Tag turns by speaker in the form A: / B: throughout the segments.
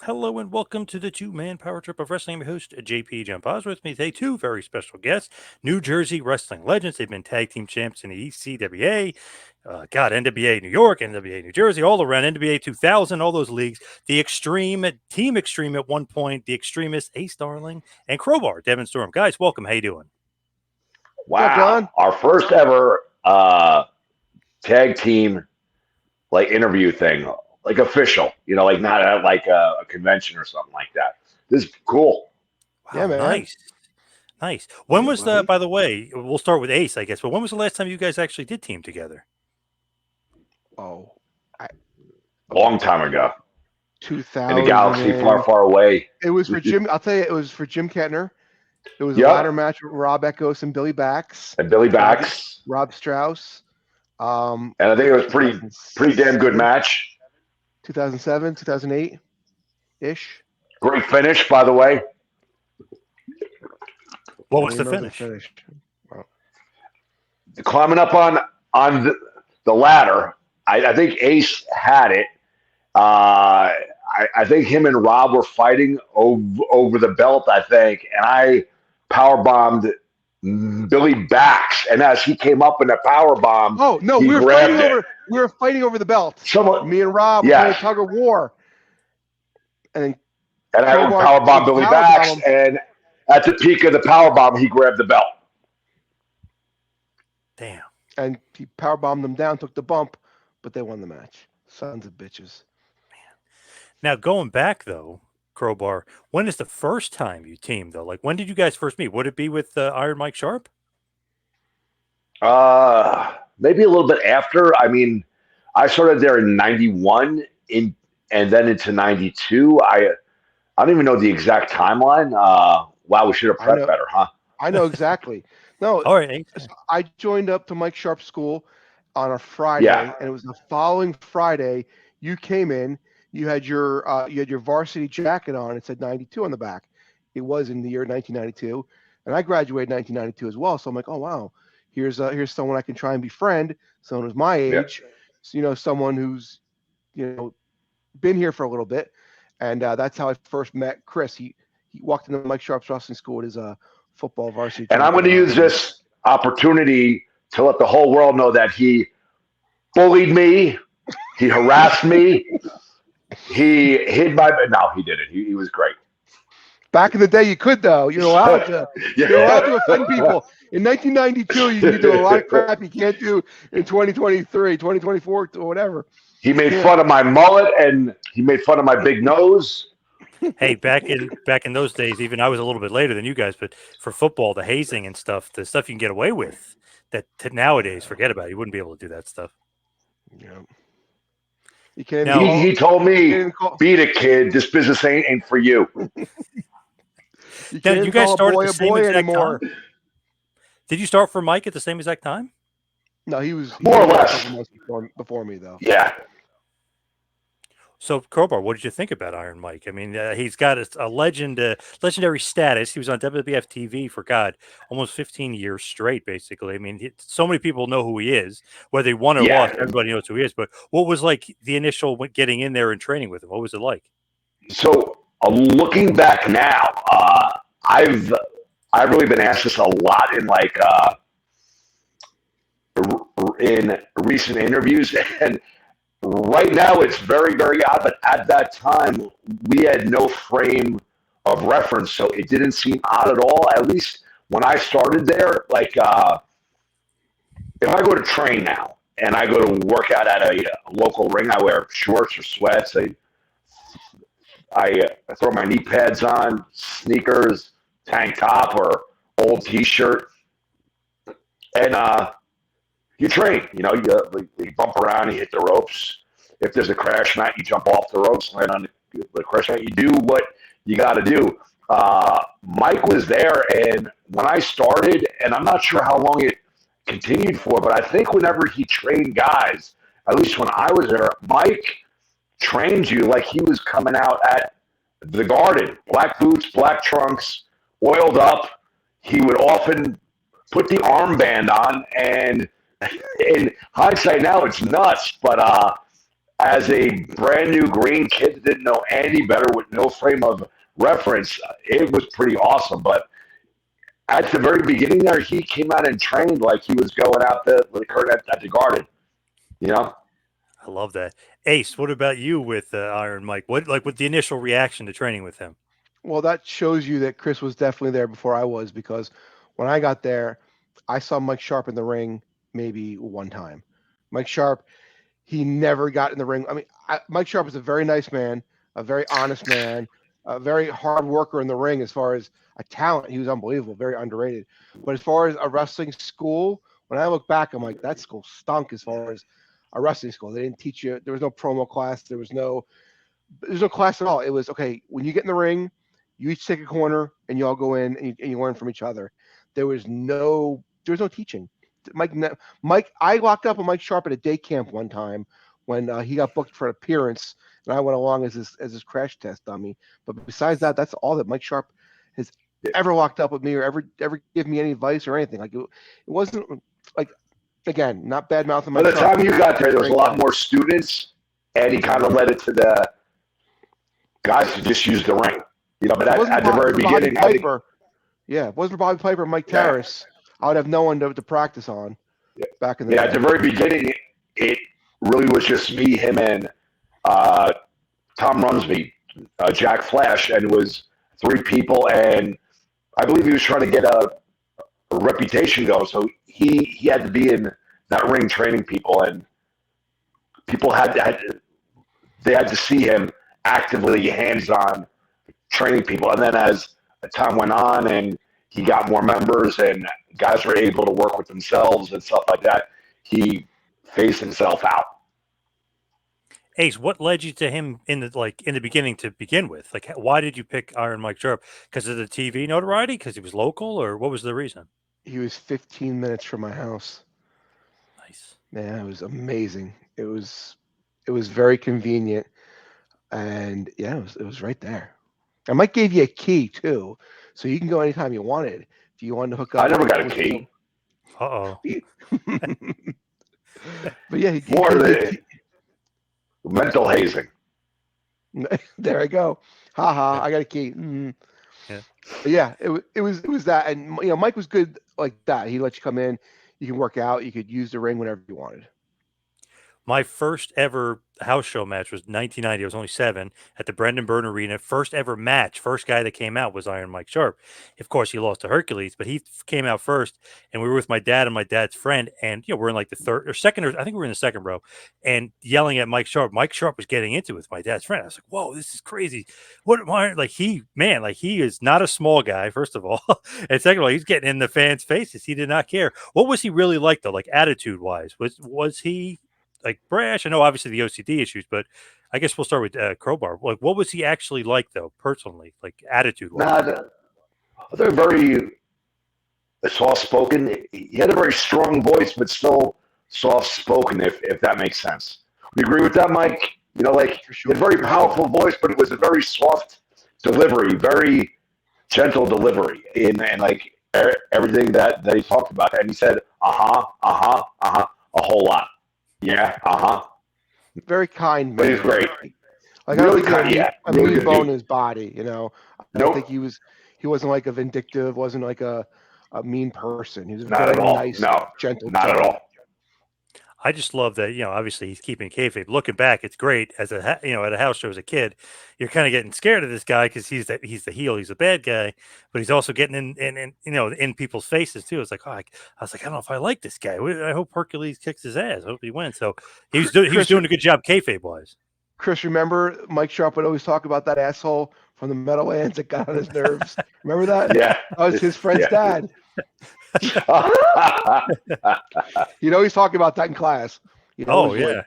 A: Hello and welcome to the two-man power trip of wrestling. I'm your host, JP John Paz. With me today, two very special guests, New Jersey wrestling legends. They've been tag team champs in the ECWA, NWA New York, NWA New Jersey, all around NWA 2000, all those leagues. The Extreme, Team Extreme at one point, the Extremists, Ace Darling, and Crowbar, Devon Storm. Guys, welcome. How you doing?
B: What's up,
C: Wow,
B: John?
C: our first ever tag team like interview thing, like official, like not at like a convention or something like that. This is cool.
B: Yeah,
A: Wow,
B: man.
A: nice. Nice. When
B: Yeah,
A: was the,
B: buddy.
A: by the way, we'll start with Ace, I guess, but when was the last time you guys actually did team together?
B: Oh, I,
C: A long time ago in a
B: 2000
C: galaxy far,
B: and
C: far away.
B: it was for Jim. I'll tell you, it was for Jim Kettner. It was a ladder
C: Yep,
B: match with Rob Eckos and Billy Bax,
C: and Billy
B: Rob
C: Backs,
B: Rob Strauss.
C: and I think it was pretty damn good
B: 2007,
C: match.
B: 2007, 2008 ish.
C: Great finish, by the way.
A: What
B: I
A: was
B: don't
A: the
B: even know the
A: finish?
B: finish. Wow.
C: Climbing up on the ladder. I think Ace had it. I think him and Rob were fighting over the belt, I think, and I power bombed Billy Bax, and as he came up in the power bomb,
B: Oh no,
C: he
B: we were fighting
C: grabbed it.
B: over. We were fighting over the belt.
C: Someone,
B: Me and Rob were playing
C: yes,
B: tug of war, and then
C: and I
B: Crowbar
C: power
B: tried
C: bombed
B: to
C: Billy
B: power bomb
C: Bax,
B: him,
C: and at the peak of the power bomb, he grabbed the belt.
A: Damn.
B: and he power bombed them down, took the bump, but they won the match. Sons of bitches.
A: Now, going back, though, Crowbar, when is the first time you teamed, though? Like, when did you guys first meet? Would it be with Iron Mike Sharpe?
C: Maybe a little bit after. I mean, I started there in '91, and then into '92. I don't even know the exact timeline. Wow, we should have
B: I
C: prepped
B: know,
C: better, huh?
B: I know exactly. No,
A: All right.
B: I joined up to Mike Sharp's school on a
C: Yeah,
B: Friday, and it was the following Friday. You came in. You had your varsity jacket on. It said 92 on the back. It was in the year 1992, and I graduated 1992 as well. So I'm like, oh wow, here's someone I can try and befriend. Someone who's my
C: yeah.
B: age, someone who's you know been here for a little bit, and that's how I first met Chris. He walked into Mike Sharp's wrestling school with his football varsity
C: And I'm going
B: jacket
C: to
B: on.
C: use this opportunity to let the whole world know that he bullied me, he harassed me, he hid my. No, he didn't. He was great.
B: Back in the day, you could though. You're allowed
C: Yeah.
B: to offend people. In 1992, you do a lot of crap you can't do in 2023, 2024, or whatever.
C: He
B: You
C: made
B: can't.
C: fun of my mullet, and he made fun of my big nose.
A: Hey, back in those days, even I was a little bit later than you guys, but for football, the hazing and stuff, the stuff you can get away with, nowadays, forget about it. You wouldn't be able to do that stuff.
B: Yeah. You can't even
A: Now,
C: He
B: call.
C: told
B: You can't
C: me,
B: even call.
C: "Beat it, kid. This business ain't for you."
B: You
A: now,
B: can't
A: you
B: even
A: guys
B: call
A: started the
B: a
A: same
B: boy
A: exact time.
B: anymore.
A: Did you start for Mike at the same exact time?
B: No, he
C: More or
B: was there a couple
C: less.
B: months before me though.
C: Yeah.
A: So, Crowbar, what did you think about Iron Mike? I mean, he's got a legendary status. He was on WWF TV for almost 15 years straight, basically. I mean, so many people know who he is, whether he won or lost.
C: Yeah.
A: Everybody knows who he is. But what was like the initial getting in there and training with him? What was it like?
C: So looking back now, I've I've really been asked this a lot in in recent interviews, and right now it's very very odd. But at that time, we had no frame of reference, so it didn't seem odd at all. At least when I started there, if I go to train now and I go to work out at a local ring, I wear shorts or sweats. I throw my knee pads on, sneakers, tank top, or old T-shirt, and you train. You bump around, you hit the ropes. If there's a crash mat, you jump off the ropes, land on the crash mat. You do what you got to do. Mike was there, and when I started, and I'm not sure how long it continued for, but I think whenever he trained guys, at least when I was there, Mike trained you like he was coming out at the Garden. Black boots, black trunks, oiled up. He would often put the armband on, and in hindsight now, it's nuts. But as a brand new green kid that didn't know any better with no frame of reference, it was pretty awesome. But at the very beginning there, he came out and trained like he was going out the at the Garden. You know?
A: I love that. Ace, what about you with Iron Mike? What the initial reaction to training with him?
B: Well, that shows you that Chris was definitely there before I was, because when I got there, I saw Mike Sharpe in the ring maybe one time. Mike Sharpe, he never got in the ring. I mean, Mike Sharpe is a very nice man, a very honest man, a very hard worker in the ring. As far as a talent, he was unbelievable, very underrated. But as far as a wrestling school, when I look back, I'm like, that school stunk as far as a wrestling school. They didn't teach you. There was no promo class. There's no class at all. It was, okay, when you get in the ring, you each take a corner and you all go in and you learn from each other. There was no teaching. Mike, I locked up with Mike Sharpe at a day camp one time when he got booked for an appearance, and I went along as his crash test dummy. But besides that, that's all that Mike Sharpe has ever locked up with me or ever give me any advice or anything. Like it wasn't like, again, not bad mouthing.
C: By the time you got there was a lot more students, and he kind of led it to the guys who just used the ring. You know, but at the very beginning,
B: it wasn't Bobby Piper, Mike Terrace. I would have no one to practice on back in the day.
C: At the very beginning, it really was just me, him, and Tom Runsby, Jack Flash, and it was 3 people. And I believe he was trying to get a reputation going, so he had to be in that ring training people, and people had to see him actively hands-on training people. And then as time went on and he got more members and guys were able to work with themselves and stuff like that, he phased himself out.
A: Ace, what led you to him in the beginning to begin with? Like, why did you pick Iron Mike Sharpe? Because of the TV notoriety? Because he was local, or what was the reason?
B: He was 15 minutes from my house.
A: Nice.
B: Man, it was amazing. It was very convenient, and yeah, it was right there. I Mike gave you a key too, so you can go anytime you wanted. If you wanted to hook up,
C: I never got a key.
A: Uh-oh.
B: But yeah,
C: more the mental hazing.
B: There I go. I got a key. Mm-hmm.
A: Yeah.
B: But yeah, it was that, and Mike was good like that. He let you come in, you can work out, you could use the ring whenever you wanted.
A: My first ever house show match was 1990. I was only 7 at the Brendan Byrne Arena. First ever match. First guy that came out was Iron Mike Sharpe. Of course, he lost to Hercules, but he came out first. And we were with my dad and my dad's friend. And, we're in like the third or second, or I think we were in the second row, and yelling at Mike Sharpe. Mike Sharpe was getting into it with my dad's friend. I was like, whoa, this is crazy. He is not a small guy, first of all. And second of all, he's getting in the fans' faces. He did not care. What was he really like, though? Like, attitude wise, was he like brash? I know obviously the OCD issues, but I guess we'll start with Crowbar. Like, what was he actually like, though, personally, like attitude-wise?
C: They're very soft-spoken. He had a very strong voice, but still soft-spoken, if that makes sense. You agree with that, Mike? He had a very powerful voice, but it was a very soft delivery, very gentle delivery, and like everything that he talked about. And he said, a whole lot. Yeah,
B: Very kind man.
C: But he's great.
B: Like,
C: really
B: kind,
C: yeah.
B: A
C: really
B: mean bone in his body, I don't think he wasn't like a vindictive, wasn't like a mean person. He was
C: not
B: very
C: at all.
B: nice,
C: No,
B: gentle.
C: Not at all.
A: I just love that, obviously he's keeping kayfabe. Looking back, it's great. As at a house show as a kid, you're kind of getting scared of this guy because he's the heel, he's a bad guy, but he's also getting in people's faces too. It's like, I was like, I don't know if I like this guy. I hope Hercules kicks his ass. I hope he wins. So he was doing a good job kayfabe wise.
B: Chris, remember Mike Sharpe would always talk about that asshole from the Meadowlands that got on his nerves. Remember that?
C: Yeah,
B: that was his friend's dad. He'd always talk about that in class.
A: Oh yeah.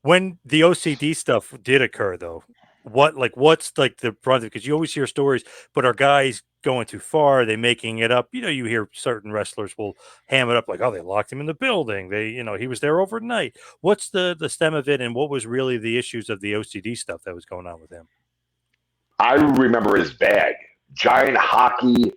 A: When the OCD stuff did occur, though, what's like the brunt? Because you always hear stories, but are guys going too far? Are they making it up? You hear certain wrestlers will ham it up like, oh, they locked him in the building. He was there overnight. What's the stem of it, and what was really the issues of the OCD stuff that was going on with him?
C: I remember his bag, giant hockey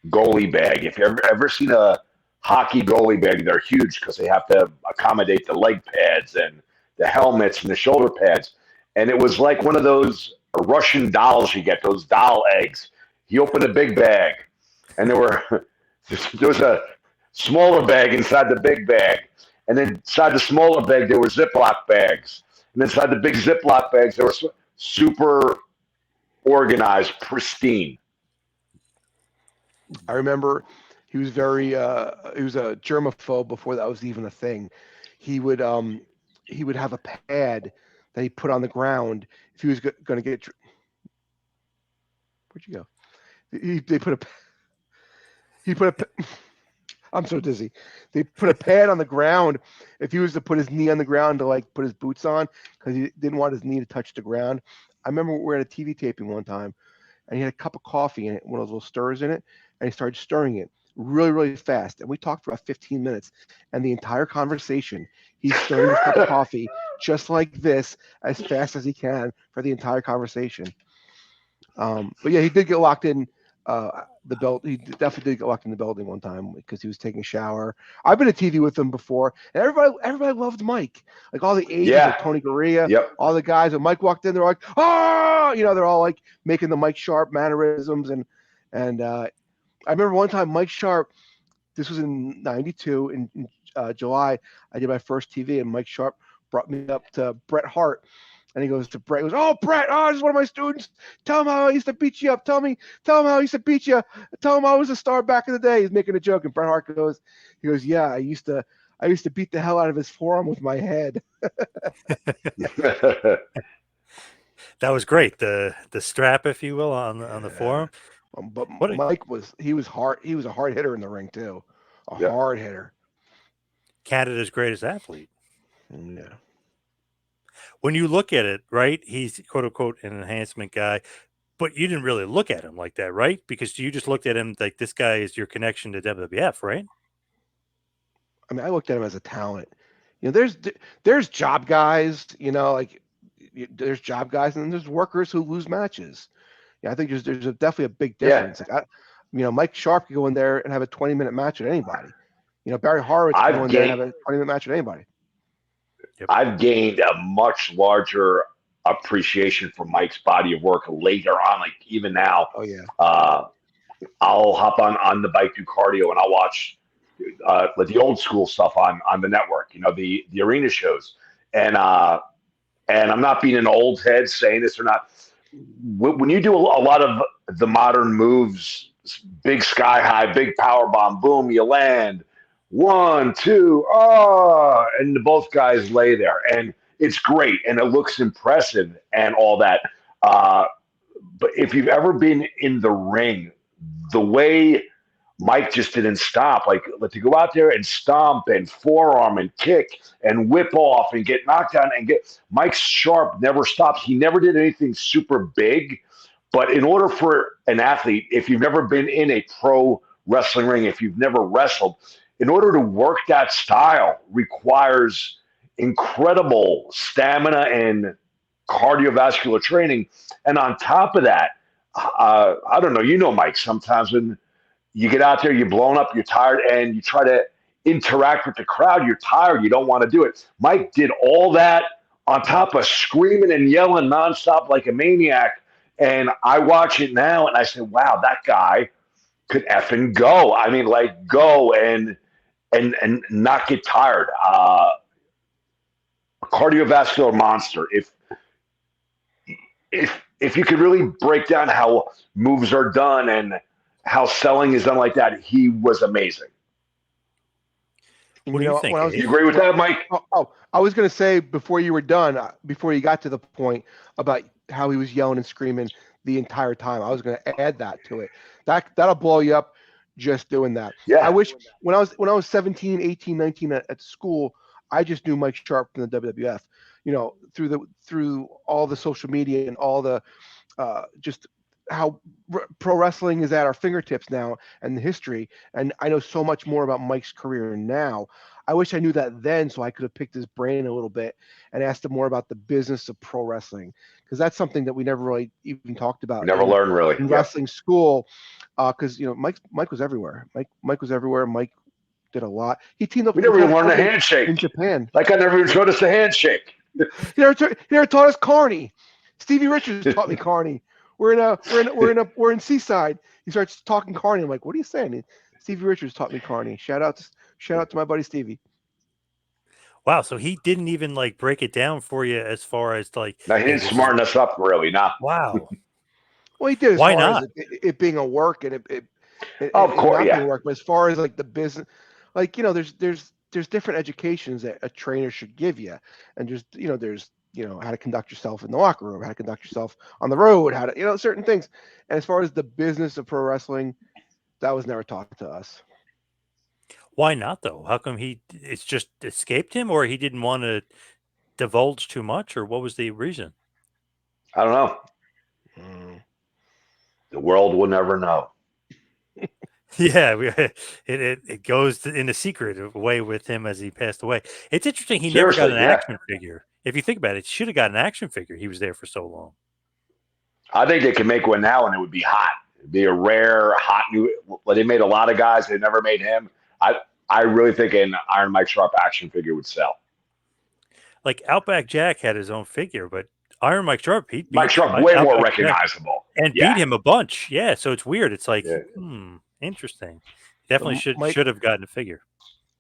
C: goalie bag. If you've ever seen a hockey goalie bag, they're huge because they have to accommodate the leg pads and the helmets and the shoulder pads. And it was like one of those Russian dolls you get, those doll eggs. He opened a big bag, and there was a smaller bag inside the big bag. And then inside the smaller bag, there were Ziploc bags. And inside the big Ziploc bags, there were super organized, pristine.
B: I remember he was very he was a germaphobe before that was even a thing. He would have a pad that he put on the ground if he was going to get. Where'd you go? He put a. I'm so dizzy. They put a pad on the ground if he was to put his knee on the ground to like put his boots on because he didn't want his knee to touch the ground. I remember we were at a TV taping one time, and he had a cup of coffee in it, one of those little stirrers in it, and he started stirring it really, really fast. And we talked for about 15 minutes, and the entire conversation, he's stirring his cup of coffee just like this as fast as he can for the entire conversation. But yeah, he did get locked in the belt. He definitely did get locked in the building one time because he was taking a shower. I've been at TV with him before, and everybody loved Mike. Like all the agents, like Tony Gurria, all the guys. When Mike walked in, they're like, "Oh!" You know, they're all like making the Mike Sharpe mannerisms. And I remember one time Mike Sharpe. This was in '92 in July. I did my first TV, and Mike Sharpe brought me up to Bret Hart. And he goes to Bret. He goes, "Oh, Bret, this is one of my students. Tell him how I used to beat you up. Tell him how I used to beat you. Tell him I was a star back in the day." He's making a joke, and Bret Hart goes, "Yeah, I used to beat the hell out of his forearm with my head."
A: That was great. The strap, if you will, on the forearm.
B: But Mike was hard. He was a hard hitter in the ring too. Hard hitter.
A: Canada's greatest athlete.
B: Yeah.
A: When you look at it, right, he's quote unquote an enhancement guy, but you didn't really look at him like that, right? Because you just looked at him like this guy is your connection to WWF, right?
B: I mean, I looked at him as a talent. You know, there's job guys, you know, like there's job guys, and then there's workers who lose matches. Yeah, I think there's definitely a big difference.
C: Yeah.
B: Like Mike Sharpe could go in there and have a 20-minute match with anybody. You know, Barry Horowitz could go in there and have a 20-minute match with anybody.
A: Yep.
C: I've gained a much larger appreciation for Mike's body of work later on. Like even now, I'll hop on the bike, do cardio, and I'll watch like the old school stuff on the network. You know, the arena shows, and I'm not being an old head saying this or not. When you do a lot of the modern moves, big sky high, big power bomb, boom, you land. 1, 2, and both guys lay there, and it's great, and it looks impressive, and all that. But if you've ever been in the ring, the way Mike just didn't stop, like to go out there and stomp and forearm and kick and whip off and get knocked down and get Mike Sharpe never stopped. He never did anything super big, but in order for an athlete, if you've never been in a pro wrestling ring, if you've never wrestled, in order to work that style requires incredible stamina and cardiovascular training. And on top of that, I don't know, you know, Mike, sometimes when you get out there, you're blown up, you're tired, and you try to interact with the crowd, you're tired, you don't want to do it. Mike did all that on top of screaming and yelling nonstop like a maniac. And I watch it now and I say, wow, that guy could effing go. I mean, like go and not get tired. A cardiovascular monster. If you could really break down how moves are done and how selling is done like that, he was amazing.
A: What do you think?
C: You agree with that, Mike?
B: I was going to say before you were done, before you got to the point about how he was yelling and screaming the entire time, I was going to add that to it. That'll blow you up just doing that.
C: Yeah.
B: I wish when I was 17, 18, 19 at school, I just knew Mike Sharpe from the WWF. You know, through all the social media and all the just how pro wrestling is at our fingertips now and the history. And I know so much more about Mike's career now. I wish I knew that then, so I could have picked his brain a little bit and asked him more about the business of pro wrestling, because that's something that we never really even talked about.
C: We never learned really
B: in wrestling school, because you know Mike was everywhere. Mike was everywhere. Mike did a lot. He teamed up.
C: We never even learned a handshake
B: in Japan.
C: Like I never even showed us a handshake.
B: He never taught us Carney. Stevie Richards taught me Carney. We're in Seaside. He starts talking Carney. I'm like, what are you saying? Stevie Richards taught me Carney. Shout out to my buddy Stevie.
A: Wow, so he didn't even like break it down for you as far as like.
C: No, he didn't smarten us up really. No.
A: Wow.
B: Well, he did as
A: Why
B: far
A: not?
B: as it being a work and
C: Of course,
B: not
C: yeah.
B: being a work, but as far as like the business, like there's different educations that a trainer should give you, and there's how to conduct yourself in the locker room, how to conduct yourself on the road, how to certain things. And as far as the business of pro wrestling, that was never taught to us.
A: Why not though? How come it's just escaped him, or he didn't want to divulge too much, or what was the reason?
C: I don't know. The world will never know.
A: Yeah, it goes in a secret way with him as he passed away. It's interesting he never got an action figure. If you think about it, he should have got an action figure. He was there for so long.
C: I think they can make one now, and it would be hot. It'd be a rare, hot new. Well, they made a lot of guys. They never made him. I really think an Iron Mike Sharpe action figure would sell.
A: Like Outback Jack had his own figure, but Iron Mike Sharpe,
C: Mike Sharpe way more recognizable
A: and beat him a bunch. Yeah, so it's weird. It's like, interesting. Definitely should have gotten a figure.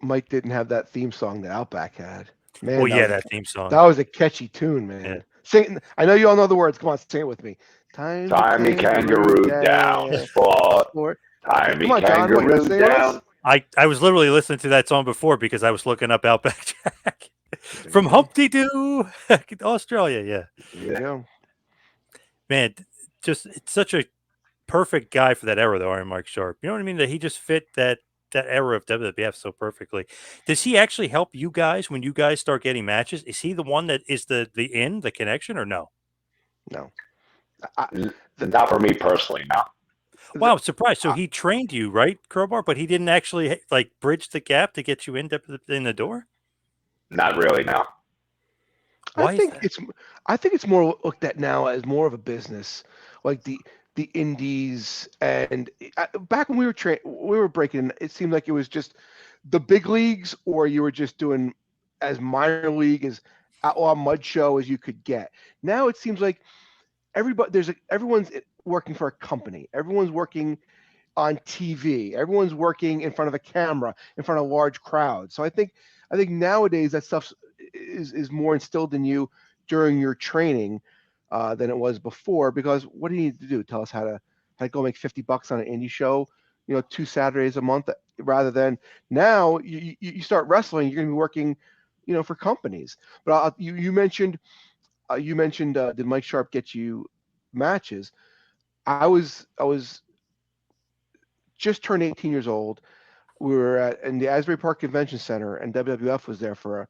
B: Mike didn't have that theme song that Outback had. Man,
A: well, yeah, that theme song.
B: That was a catchy tune, man. Yeah. Sing. I know you all know the words. Come on, sing it with me.
C: Time me kangaroo down. Sport. Time me kangaroo down.
A: I was literally listening to that song before because I was looking up Outback Jack. From Humpty Doo, Australia. Yeah.
B: There you go.
A: Man, just it's such a perfect guy for that era, though, Iron Mike Sharpe. You know what I mean? That he just fit that era of WWF so perfectly. Does he actually help you guys when you guys start getting matches? Is he the one that is the connection, or no?
B: No.
C: Not for me personally, no.
A: Wow, I'm surprised. So he trained you, right, Crowbar? But he didn't actually like bridge the gap to get you in the door?
C: Not really, no.
B: I think it's more looked at now as more of a business, like the indies. And back when we were breaking, it seemed like it was just the big leagues, or you were just doing as minor league as outlaw mud show as you could get. Now it seems like everyone's working for a company. Everyone's working on TV. Everyone's working in front of a camera, in front of large crowds. So I think nowadays that stuff is more instilled in you during your training than it was before. Because what do you need to do? Tell us how to go make $50 on an indie show, 2 Saturdays a month, rather than now you start wrestling, you're going to be working, for companies. But you mentioned did Mike Sharpe get you matches? I was just turned 18 years old. We were in the Asbury Park Convention Center, and WWF was there for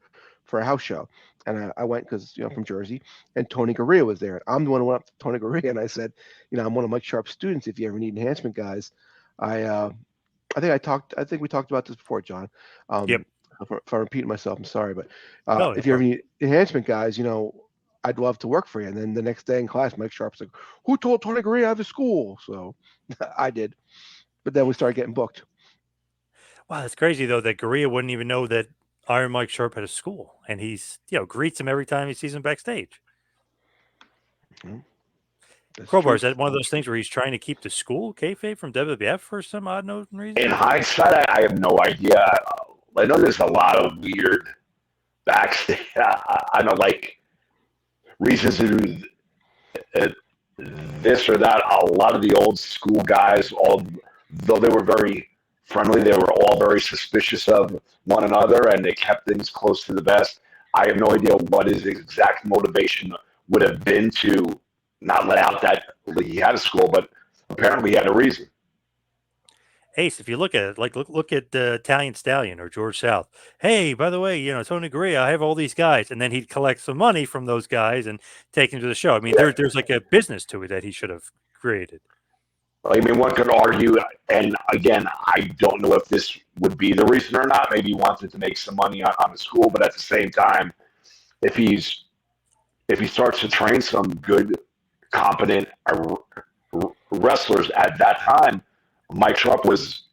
B: a house show. And I went because from Jersey, and Tony Gurria was there. I'm the one who went up to Tony Gurria, and I said, I'm one of Mike Sharpe's students. If you ever need enhancement guys, I think we talked about this before, John.
A: Yep.
B: If I'm repeating myself, I'm sorry, but
A: No,
B: if you ever need enhancement guys, I'd love to work for you. And then the next day in class, Mike Sharpe's like, who told Tony Gurria I have a school? So I did. But then we started getting booked.
A: Wow, that's crazy, though, that Gurria wouldn't even know that Iron Mike Sharpe had a school. And he's, greets him every time he sees him backstage. Crowbar, is that one of those things where he's trying to keep the school kayfabe from WWF for some odd reason?
C: In hindsight, I have no idea. I know there's a lot of weird backstage. I know, like, reasons to do this or that. A lot of the old school guys, though they were very friendly, they were all very suspicious of one another, and they kept things close to the vest. I have no idea what his exact motivation would have been to not let out that he had a school, but apparently he had a reason.
A: Ace, if you look at it, like look at the Italian Stallion or George South. Hey, by the way, Tony Gurria, I have all these guys, and then he'd collect some money from those guys and take them to the show. I mean, there's like a business to it that he should have created.
C: I mean, one could argue, and again, I don't know if this would be the reason or not. Maybe he wanted to make some money on the school, but at the same time, if he starts to train some good, competent wrestlers at that time, Mike Sharpe was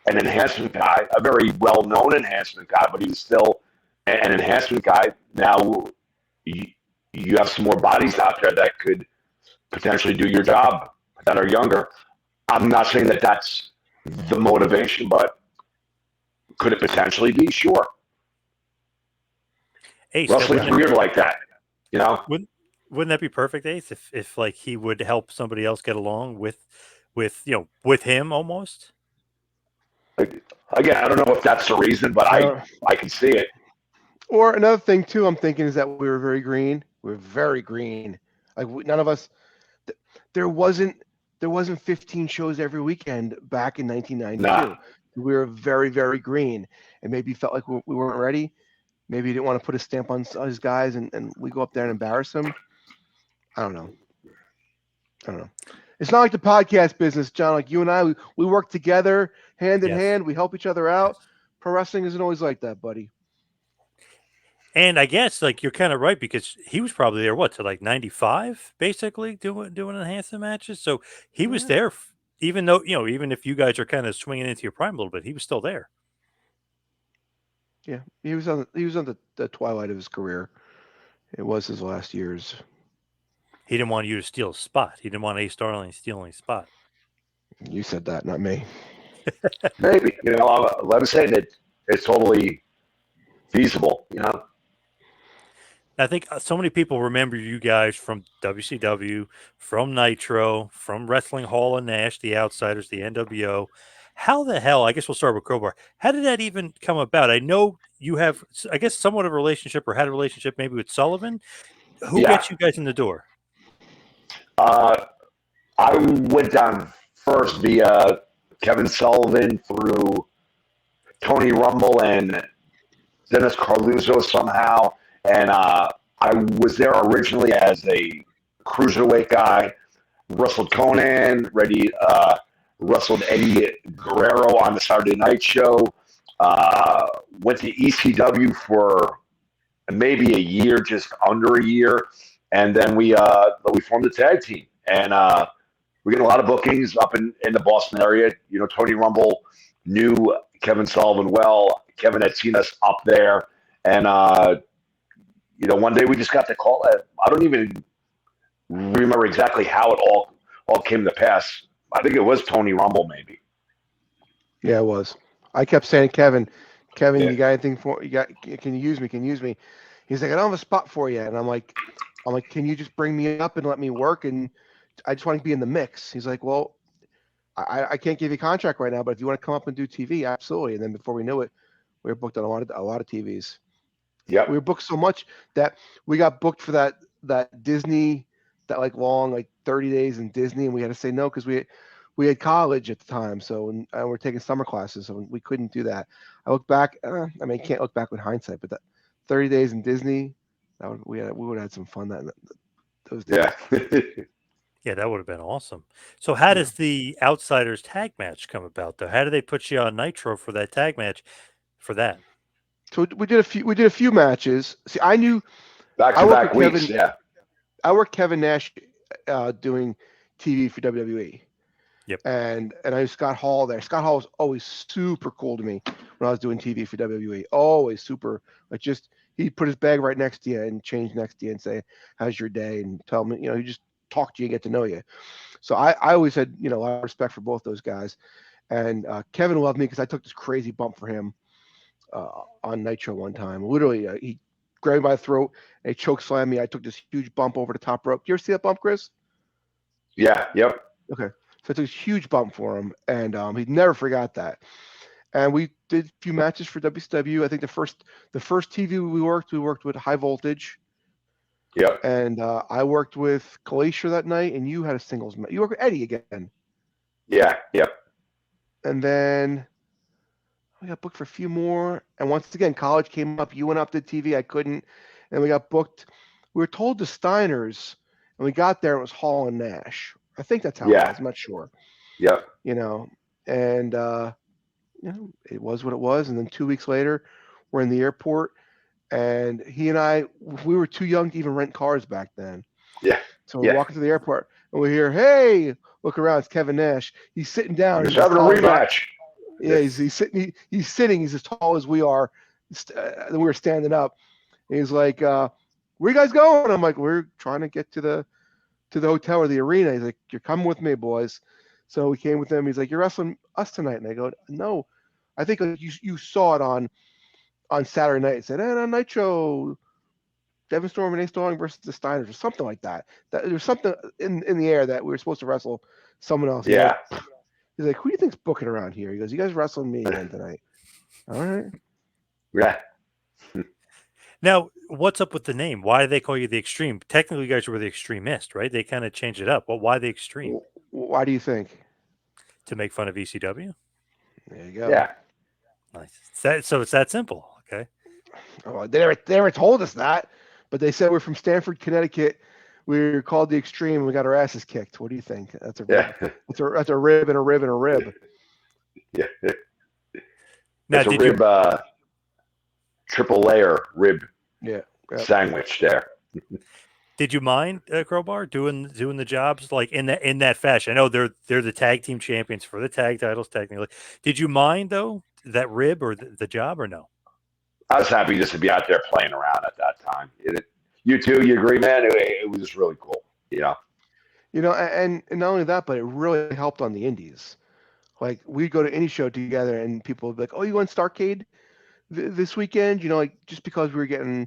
C: an enhancement guy, a very well-known enhancement guy, but he was still an enhancement guy. Now, you have some more bodies out there that could potentially do your job that are younger. I'm not saying that that's the motivation, but could it potentially be? Sure.
A: Ace,
C: Wrestling's weird like that, you know?
A: Wouldn't that be perfect, Ace, if like he would help somebody else get along with him almost?
C: Like, again, I don't know if that's the reason, but I can see it.
B: Or another thing too, I'm thinking is that we were very green. We were very green. Like none of us. There wasn't 15 shows every weekend back in 1992.
C: Nah.
B: We were very, very green, and maybe felt like we weren't ready. Maybe he didn't want to put a stamp on his guys, and we go up there and embarrass them. I don't know. It's not like the podcast business, John. Like you and I, we work together hand in hand. We help each other out. Pro wrestling isn't always like that, buddy.
A: And I guess like you're kind of right because he was probably there to like 95 basically doing enhancement matches. So he was there even though, even if you guys are kind of swinging into your prime a little bit, he was still there.
B: Yeah, he was on the twilight of his career. It was his last years.
A: He didn't want you to steal a spot. He didn't want Ace Starling stealing a spot.
B: You said that, not me.
C: Maybe, let me say that it's totally feasible,
A: I think so many people remember you guys from WCW, from Nitro, from Wrestling Hall and Nash, the Outsiders, the nWo. How the hell, I guess we'll start with Crowbar. How did that even come about? I know you have, I guess, somewhat of a relationship or had a relationship maybe with Sullivan. Who gets you guys in the door?
C: I went down first via Kevin Sullivan through Tony Rumble and Dennis Carluzzo somehow. And I was there originally as a cruiserweight guy, wrestled Conan, wrestled Eddie Guerrero on the Saturday night show, went to ECW for maybe a year, just under a year. And then we formed a tag team. And we get a lot of bookings up in the Boston area. Tony Rumble knew Kevin Sullivan well. Kevin had seen us up there. And, one day we just got the call. I don't even remember exactly how it all came to pass. I think it was Tony Rumble, maybe.
B: Yeah, it was. I kept saying, Kevin, you got anything for? Can you use me? Can you use me? He's like, I don't have a spot for you. And I'm like, can you just bring me up and let me work? And I just want to be in the mix. He's like, well, I can't give you a contract right now, but if you want to come up and do TV, absolutely. And then before we knew it, we were booked on a lot of TVs.
C: Yeah,
B: we were booked so much that we got booked for that Disney, that like long 30 days in Disney, and we had to say no because we had college at the time, so and we're taking summer classes, so we couldn't do that. I look back, can't look back with hindsight, but that 30 days in Disney, we would have had some fun those days.
C: Yeah.
A: Yeah, that would have been awesome. So how does the Outsiders tag match come about, though? How do they put you on Nitro for that tag match for that?
B: So we did a few matches. See, I knew
C: back-to-back weeks.
B: I worked Kevin Nash doing TV for WWE.
A: Yep.
B: And I knew Scott Hall there. Scott Hall was always super cool to me when I was doing TV for WWE. Always super. He'd put his bag right next to you and change next to you and say, "How's your day?" and tell me, he just talk to you, get to know you. So I always had a lot of respect for both those guys. And Kevin loved me because I took this crazy bump for him on Nitro one time. Literally, he grabbed me by the throat and he choke slammed me. I took this huge bump over the top rope. You ever see that bump, Chris?
C: Yeah. Yep.
B: Okay. So I took this huge bump for him, and he never forgot that. And we did a few matches for WCW. I think the first TV we worked with High Voltage.
C: Yep.
B: And I worked with Glacier that night, and you had a singles match. You worked with Eddie again.
C: Yeah. Yep.
B: And then we got booked for a few more. And once again, college came up. You went up to TV. I couldn't. And we got booked. We were told to Steiner's, and we got there. It was Hall and Nash. I think that's how it was. I'm not sure.
C: Yep.
B: And it was what it was. And then 2 weeks later, we're in the airport, and he and I, we were too young to even rent cars back then.
C: Yeah.
B: So we're walking to the airport, and we hear, "Hey, look around! It's Kevin Nash. He's sitting down.
C: He's having a rematch."
B: Yeah, he's sitting. He's sitting. He's as tall as we are. We were standing up. And he's like, "We're where you guys going? I'm like, we're trying to get to the hotel or the arena. He's like, you're coming with me, boys. So we came with him. He's like, you're wrestling us tonight. And I go, no, I think like you saw it on Saturday night. It said, on Nitro, Devon Storm and Ace Darling versus the Steiners or something like that. That there's something in the air that we were supposed to wrestle someone else.
C: Yeah.
B: He's like, who do you think's booking around here? He goes, you guys wrestling me again tonight. All right.
C: Yeah.
A: Now, what's up with the name? Why do they call you the Extreme? Technically, you guys were the Extremists, right? They kind of changed it up. Well, why the Extreme?
B: Why do you think?
A: To make fun of ECW?
B: There you go.
C: Yeah.
A: Nice. So it's that simple. Okay.
B: Oh, they never told us that, but they said we're from Stamford, Connecticut. We're called the Extreme, and we got our asses kicked. What do you think? That's a rib and a rib and a rib.
C: Yeah.
A: Now,
C: it's a rib, triple layer rib sandwich there.
A: Did you mind Crowbar doing the jobs like in that fashion? I know they're the tag team champions for the tag titles technically. Did you mind though that rib or the job or no?
C: I was happy just to be out there playing around at that time. You too, you agree, man? It was just really cool. Yeah.
B: And not only that, but it really helped on the indies. Like we'd go to any show together, and people would be like, "Oh, you went Starrcade this weekend?" Like just because we were getting,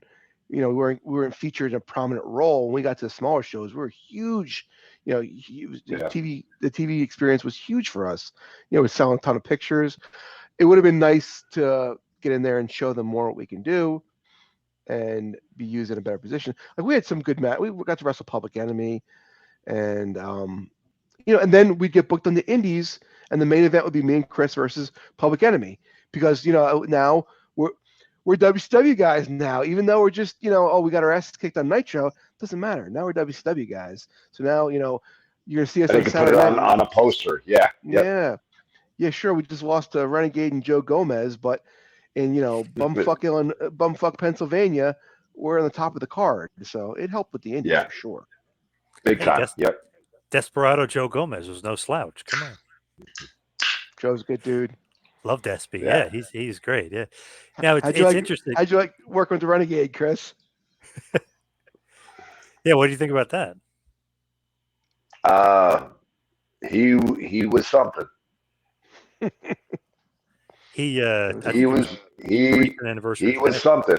B: we weren't featured in a prominent role. When we got to the smaller shows, we were huge. The TV experience was huge for us. We're selling a ton of pictures. It would have been nice to get in there and show them more what we can do and be used in a better position. Like we had some good match. We got to wrestle Public Enemy, and and then we'd get booked on the indies, and the main event would be me and Chris versus Public Enemy, because now we're WCW guys now, even though we're just we got our asses kicked on Nitro. Doesn't matter. Now we're WCW guys. So now you're gonna see us on Saturday night
C: on a poster. Yeah.
B: Yep. Yeah. Sure. We just lost to Renegade and Joe Gomez, but in bumfuck Pennsylvania, we're on the top of the card. So it helped with the Indies for sure.
C: Big time. Yep.
A: Desperado Joe Gomez was no slouch. Come on.
B: Joe's a good dude.
A: Love Despy. Yeah, he's great. Yeah. Now it's interesting.
B: How'd you like working with the Renegade, Chris?
A: Yeah, what do you think about that?
C: He was something.
A: He
C: was something.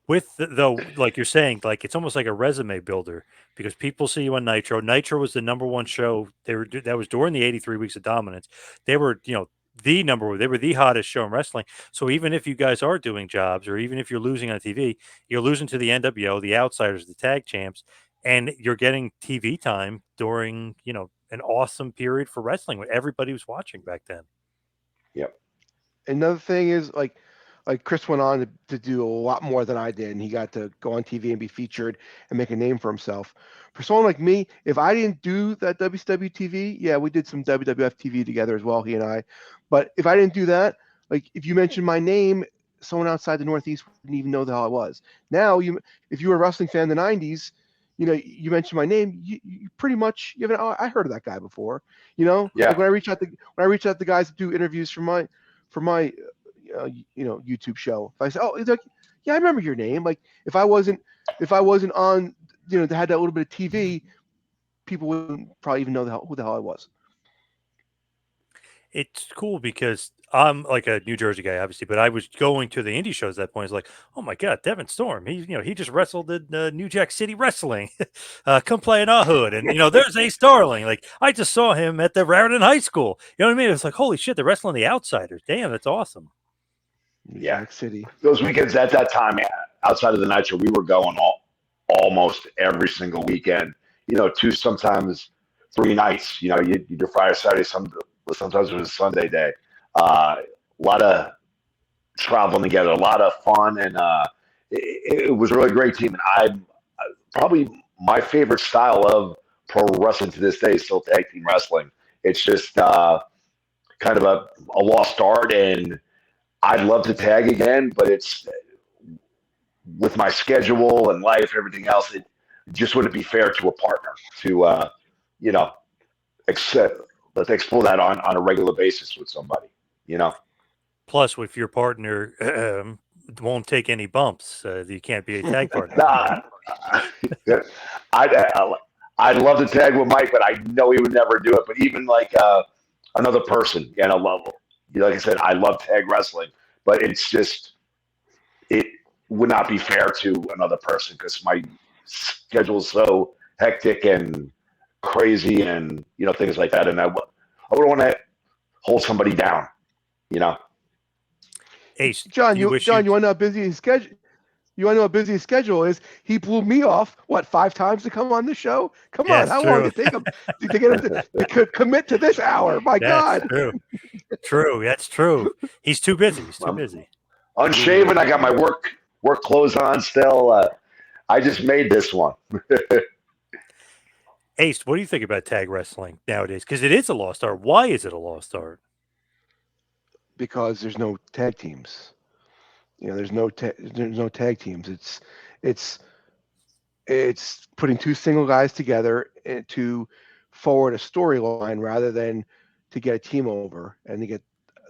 A: With though, like you're saying, like it's almost like a resume builder, because people see you on Nitro. Nitro was the #1 show. That was during the 83 weeks of dominance. They were, the number one. They were the hottest show in wrestling. So even if you guys are doing jobs, or even if you're losing on TV, you're losing to the nWo, the Outsiders, the tag champs, and you're getting TV time during, an awesome period for wrestling when everybody was watching back then.
C: Yep.
B: Another thing is like Chris went on to do a lot more than I did, and he got to go on TV and be featured and make a name for himself. For someone like me, if I didn't do that WCW TV, we did some WWF TV together as well, he and I. But if I didn't do that, like if you mentioned my name, someone outside the Northeast wouldn't even know the hell I was. Now, if you were a wrestling fan in the 90s, you mentioned my name, you pretty much, I heard of that guy before,
C: Yeah.
B: Like when I reach out to guys to do interviews for my YouTube show, if I say, oh, it's like, yeah, I remember your name. Like if I wasn't on, they had that little bit of TV, people wouldn't probably even know who the hell I was.
A: It's cool because I'm like a New Jersey guy, obviously, but I was going to the indie shows at that point. It's like, oh my God, Devon Storm. He just wrestled in New Jack City Wrestling. Come play in our hood. And, there's Ace Darling. Like, I just saw him at the Raritan High School. You know what I mean? It's like, holy shit, they're wrestling the Outsiders. Damn, that's awesome.
B: New Jack City.
C: Those weekends at that time, outside of the Nitro, we were going almost every single weekend, 2, sometimes 3 nights. You do Friday, Saturday, sometimes it was a Sunday day. A lot of traveling together, a lot of fun, and it was a really great team. And probably my favorite style of pro wrestling to this day is still tag team wrestling. It's just kind of a lost art, and I'd love to tag again, but it's with my schedule and life, everything else, it just wouldn't be fair to a partner to accept. Let's explore that on a regular basis with somebody,
A: Plus, with your partner, won't take any bumps. You can't be a tag partner.
C: Nah, I'd love to tag with Mike, but I know he would never do it. But even like another person, level. Like I said, I love tag wrestling, but it's just it would not be fair to another person because my schedule is so hectic and crazy, and things like that. And I would want to hold somebody down,
A: Ace,
B: John,
A: you
B: want to know how busy his schedule? You want to know how busy his schedule is? He blew me off, 5 times to come on the show? Come on, how long did it take him to get him to commit to this hour? My God.
A: True. That's true. He's too busy. He's too busy.
C: Unshaven. I got my work clothes on still. I just made this one.
A: Ace, what do you think about tag wrestling nowadays? Because it is a lost art. Why is it a lost art?
B: Because there's no tag teams. There's no tag teams. It's putting two single guys together to forward a storyline rather than to get a team over and to get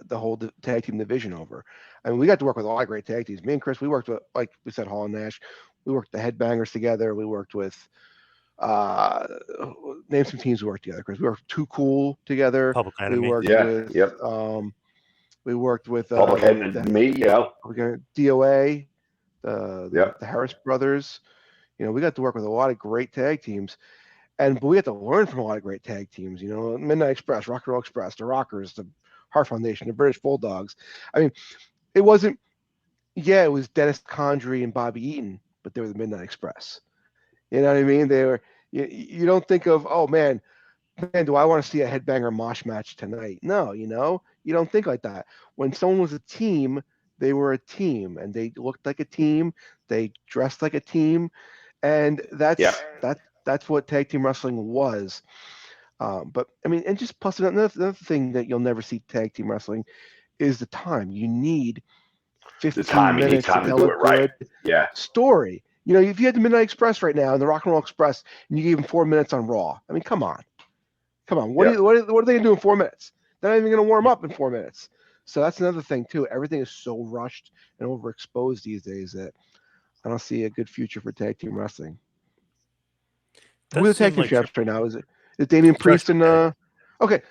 B: the whole tag team division over. I mean, we got to work with a lot of great tag teams. Me and Chris, we worked with, like we said, Hall and Nash. We worked the Headbangers together. We worked with name some teams we worked together. Chris, we worked Too Cool together.
A: Public Enemy.
B: We worked with we worked with
C: Public Enemy,
B: DOA, the Harris brothers. We got to work with a lot of great tag teams, but we had to learn from a lot of great tag teams. Midnight Express, Rock and Roll Express, the Rockers, the Heart Foundation, the British Bulldogs. I mean, it wasn't. Yeah, it was Dennis Condrey and Bobby Eaton, but they were the Midnight Express. You know what I mean? They were. You don't think of, oh man, do I want to see a headbanger mosh match tonight? No, you don't think like that. When someone was a team, they were a team, and they looked like a team. They dressed like a team, and that's what tag team wrestling was. But I mean, and just plus another thing that you'll never see tag team wrestling is the time. You need 15 minutes to tell a good story. If you had the Midnight Express right now and the Rock and Roll Express, and you gave them 4 minutes on Raw, I mean, come on. What are they going to do in 4 minutes? They're not even going to warm up in 4 minutes. So that's another thing too. Everything is so rushed and overexposed these days that I don't see a good future for tag team wrestling. Who are the tag team champs right now? Is Damian Priest and okay.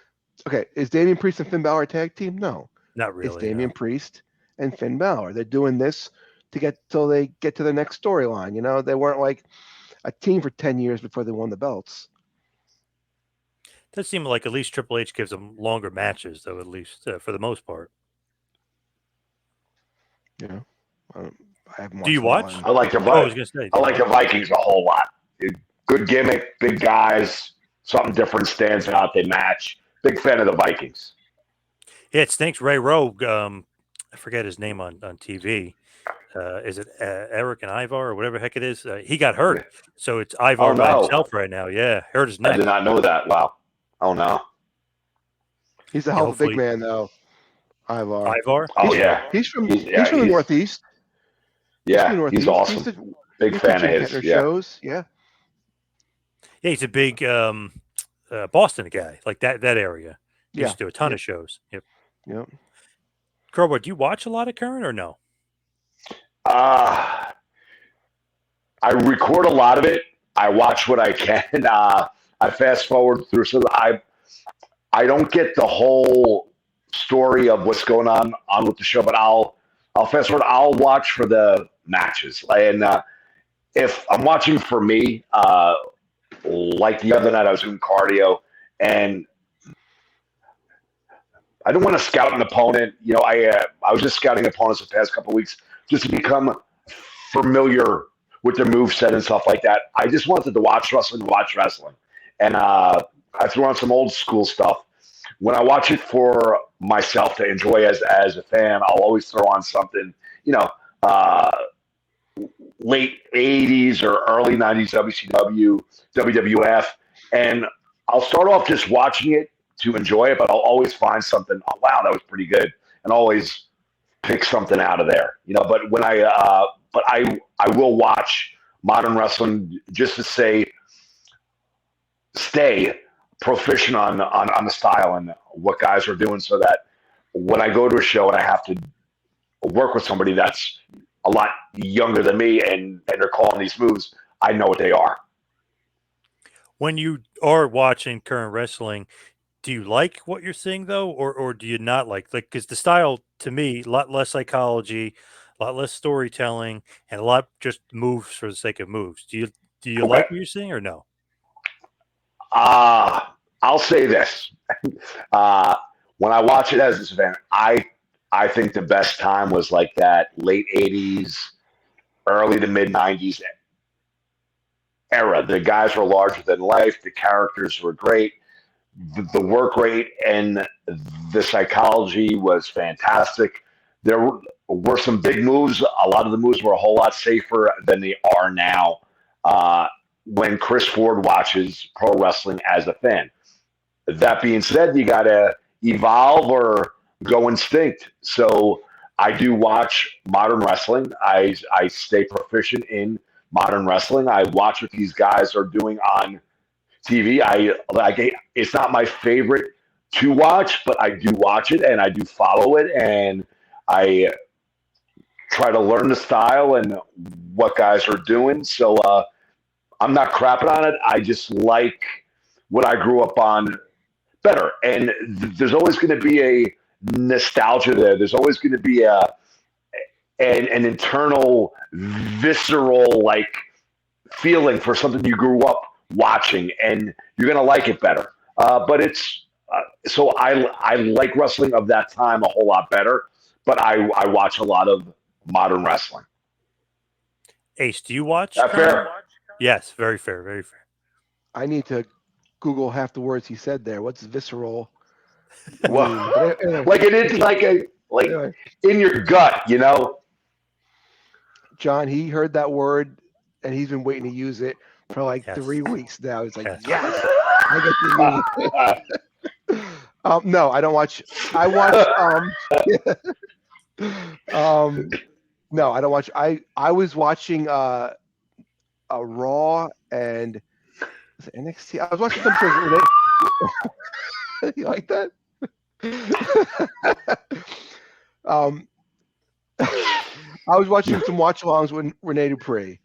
B: Is Damian Priest and Finn Balor a tag team? No,
A: not really.
B: It's Damian Priest and Finn Balor. They're doing this to get till they get to the next storyline. They weren't like a team for 10 years before they won the belts.
A: It does seem like at least Triple H gives them longer matches, though, at least for the most part.
B: Yeah. I haven't.
A: Do you watch?
C: I like the Vikings. I like the Vikings a whole lot. Good gimmick, big guys, something different stands out. They match. Big fan of the Vikings.
A: Yeah, it stinks. Ray Rogue, I forget his name on TV. Is it Eric and Ivar or whatever the heck it is? He got hurt, so it's Ivar by himself right now. Yeah, hurt his neck.
C: I did not know that. Wow. Oh no.
B: He's a hell of a big man, though. Ivar.
C: He's
B: from the Northeast.
C: Yeah, he's awesome. Big fan of his. Yeah.
B: Shows. Yeah.
A: Yeah, he's a big Boston guy, like that area. He used to do a ton of shows. Yep. Crowbar, do you watch a lot of current or no?
C: I record a lot of it. I watch what I can. I fast forward through, so I don't get the whole story of what's going on with the show, but I'll fast forward. I'll watch for the matches, and if I'm watching for me, like the other night I was doing cardio, and I don't want to scout an opponent. I was just scouting opponents the past couple of weeks just to become familiar with their moveset and stuff like that. I just wanted to watch wrestling, and I threw on some old school stuff. When I watch it for myself to enjoy as a fan, I'll always throw on something, late 80s or early 90s WCW, WWF, and I'll start off just watching it to enjoy it, but I'll always find something, oh, wow, that was pretty good, and always pick something out of there, But when I will watch modern wrestling just to stay proficient on the style and what guys are doing, so that when I go to a show and I have to work with somebody that's a lot younger than me and they're calling these moves, I know what they are.
A: When you are watching current wrestling, do you like what you're seeing though, or do you not like because the style to me a lot less psychology, a lot less storytelling, and a lot just moves for the sake of moves. Do you
C: Okay.
A: like what you're seeing or no?
C: I'll say this. When I watch it as this event, I think the best time was like that late 80s, early to mid 90s era. The guys were larger than life. The characters were great. The work rate and the psychology was fantastic. There were some big moves. A lot of the moves were a whole lot safer than they are now when Chris Ford watches pro wrestling as a fan. That being said, you got to evolve or go instinct. So I do watch modern wrestling. I stay proficient in modern wrestling. I watch what these guys are doing on TV. I like it's not my favorite to watch, but I do watch it and I do follow it and I try to learn the style and what guys are doing. So I'm not crapping on it. I just like what I grew up on better. And there's always going to be a nostalgia there. There's always going to be an internal visceral like feeling for something you grew up watching, and you're going to like it better. But it's so I like wrestling of that time a whole lot better. But I watch a lot of modern wrestling.
A: Ace, do you watch?
C: That fair?
A: Yes, very fair, very fair.
B: I need to Google half the words he said there. What's visceral?
C: Well,
B: Anyway,
C: like it is like
B: anyway,
C: in your gut, you know.
B: John, he heard that word and he's been waiting to use it for like
A: Yes.
B: 3 weeks now. He's like,
A: Yes.
B: yes, I get to use it. No, I don't watch. I watch. No, I don't watch. I was watching a Raw and was it NXT. I was watching some sort of you like that? I was watching some watch-alongs with Rene Dupree,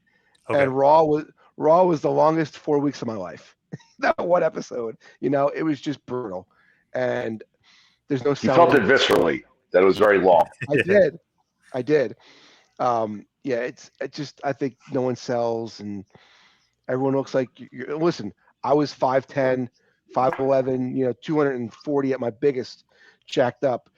A: Okay.
B: and Raw was the longest 4 weeks of my life. That one episode, it was just brutal, and there's no.
C: You felt it viscerally. That it was very long.
B: I did. Yeah, it's just I think no one sells, and everyone looks like listen. I was 5'10", 5'11", 240 at my biggest, jacked up.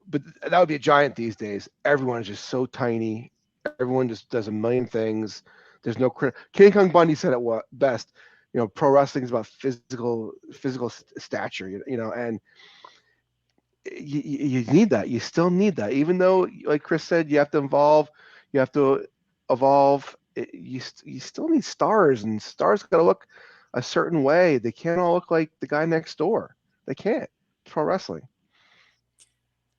B: But that would be a giant these days. Everyone is just so tiny. Everyone just does a million things. There's no King Kong Bundy said it best. Pro wrestling is about physical stature. And you need that. You still need that, even though, like Chris said, you have to evolve. You have to evolve. You still need stars, and stars got to look a certain way. They can't all look like the guy next door. They can't. It's pro wrestling.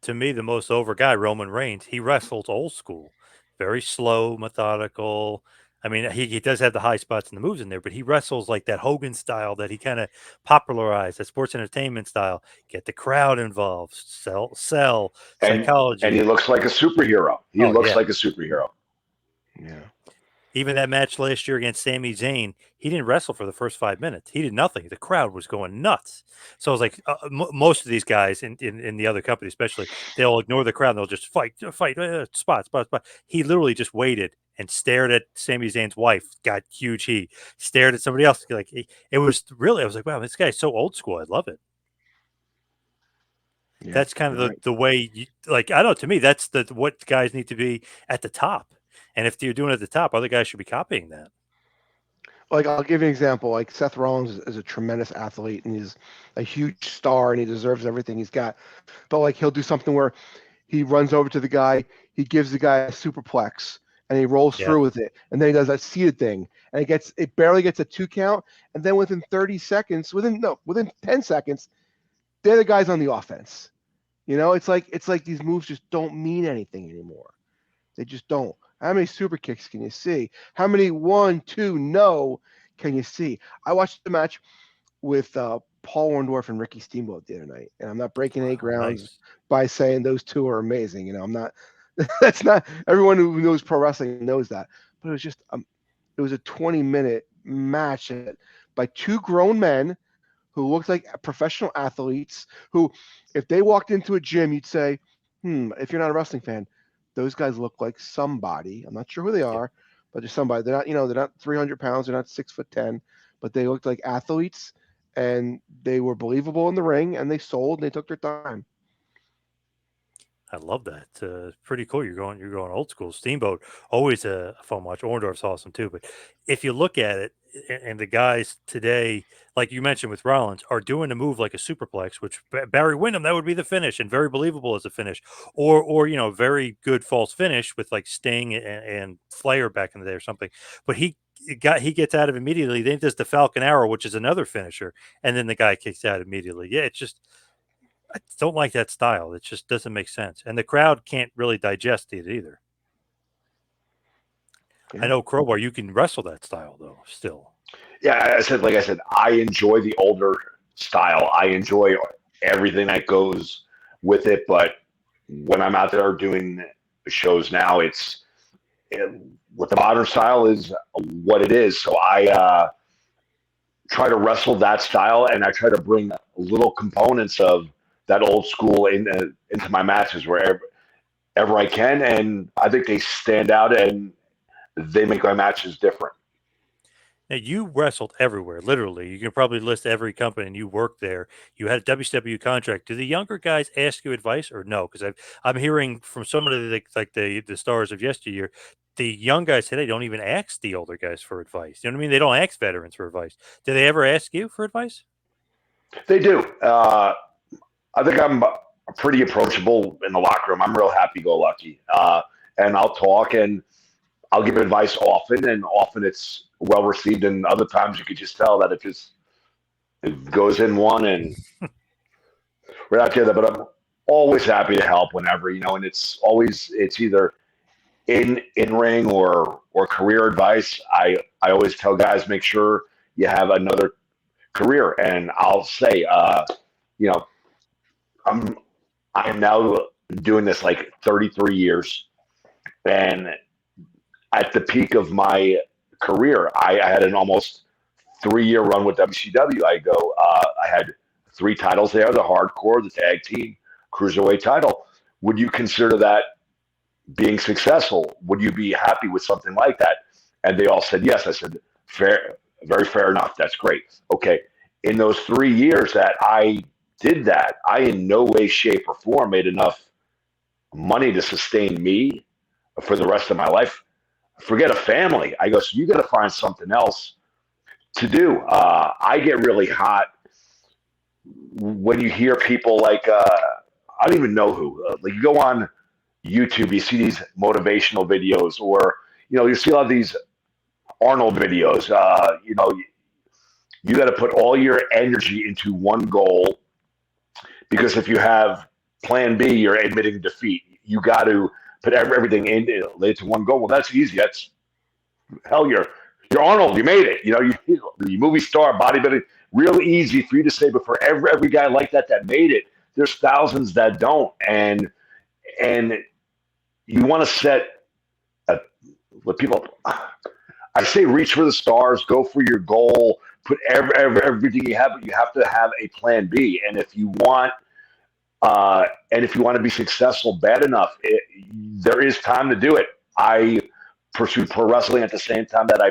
A: To me, the most over guy, Roman Reigns, he wrestles old school, very slow, methodical. I mean, he does have the high spots and the moves in there, but he wrestles like that Hogan style that he kind of popularized, that sports entertainment style. Get the crowd involved, sell psychology.
C: And he looks like a superhero. He looks like a superhero.
B: Yeah.
A: Even that match last year against Sami Zayn, he didn't wrestle for the first 5 minutes. He did nothing. The crowd was going nuts. So I was like, most of these guys in the other company, especially, they'll ignore the crowd and they'll just fight, spot. He literally just waited and stared at Sami Zayn's wife, got huge heat, stared at somebody else. Like it was really, I was like, wow, this guy's so old school. I love it.
B: Yeah,
A: that's kind of the way you, like, I don't know, to me, that's what guys need to be at the top. And if you're doing it at the top, other guys should be copying that.
B: Like, I'll give you an example. Like, Seth Rollins is a tremendous athlete, and he's a huge star, and he deserves everything he's got. But, like, he'll do something where he runs over to the guy, he gives the guy a superplex, and he rolls through with it. And then he does that seated thing, and it barely gets a 2 count. And then within 30 seconds, within 10 seconds, they're the guys on the offense. It's like these moves just don't mean anything anymore. They just don't. How many super kicks can you see? How many 1, 2, no can you see? I watched the match with Paul Orndorff and Ricky Steamboat the other night, and I'm not breaking any grounds by saying those two are amazing. I'm not That's not everyone who knows pro wrestling knows that. But it was just it was a 20-minute match by two grown men who looked like professional athletes. Who, if they walked into a gym, you'd say, if you're not a wrestling fan, those guys look like somebody. I'm not sure who they are, but they're somebody. They're not, they're not 300 pounds. They're not 6'10", but they looked like athletes, and they were believable in the ring, and they sold, and they took their time.
A: I love that. Pretty cool. You're going old school. Steamboat, always a fun watch. Orndorff's awesome too. But if you look at it, and the guys today, like you mentioned with Rollins, are doing a move like a superplex, which Barry Windham, that would be the finish, and very believable as a finish, or very good false finish with like Sting and Flair back in the day or something. But he gets out of immediately. Then does the Falcon Arrow, which is another finisher, and then the guy kicks out immediately. Yeah, it's just. I don't like that style. It just doesn't make sense. And the crowd can't really digest it either.
B: Yeah.
A: I know Crowbar, you can wrestle that style though, still.
C: Yeah, like I said, I enjoy the older style. I enjoy everything that goes with it. But when I'm out there doing shows now, what the modern style is what it is. So I try to wrestle that style, and I try to bring little components of that old school into my matches wherever I can, and I think they stand out and they make my matches different.
A: Now you wrestled everywhere, literally. You can probably list every company and you worked there. You had a WCW contract. Do the younger guys ask you advice or no? Because I'm hearing from some of the stars of yesteryear, the young guys today don't even ask the older guys for advice. You know what I mean? They don't ask veterans for advice. Do they ever ask you for advice?
C: They do. I think I'm pretty approachable in the locker room. I'm real happy-go-lucky, and I'll talk and I'll give advice often, and often it's well received, and other times you could just tell that it goes in one and we're not together. But I'm always happy to help whenever, and it's either in ring or career advice. I always tell guys, make sure you have another career, and I'll say, you know, I'm now doing this like 33 years, and at the peak of my career, I had an almost 3-year run with WCW. I had 3 titles there: the hardcore, the tag team, cruiserweight title. Would you consider that being successful? Would you be happy with something like that? And they all said yes. I said, fair, very fair enough. That's great. Okay. In those 3 years that I did that, I in no way, shape, or form made enough money to sustain me for the rest of my life. Forget a family. I go, so you got to find something else to do. I get really hot when you hear people like, I don't even know who, like you go on YouTube, you see these motivational videos, or, you see a lot of these Arnold videos. You got to put all your energy into one goal, because if you have plan B, you're admitting defeat. You got to put everything into one goal. Well, that's easy. That's hell. You're Arnold. You made it. You movie star, bodybuilding. Real easy for you to say, but for every guy like that made it, there's thousands that don't. And you want to set what people. I say, reach for the stars. Go for your goal. Put everything you have, but you have to have a plan B. And if you want to be successful bad enough, there is time to do it. I pursued pro wrestling at the same time that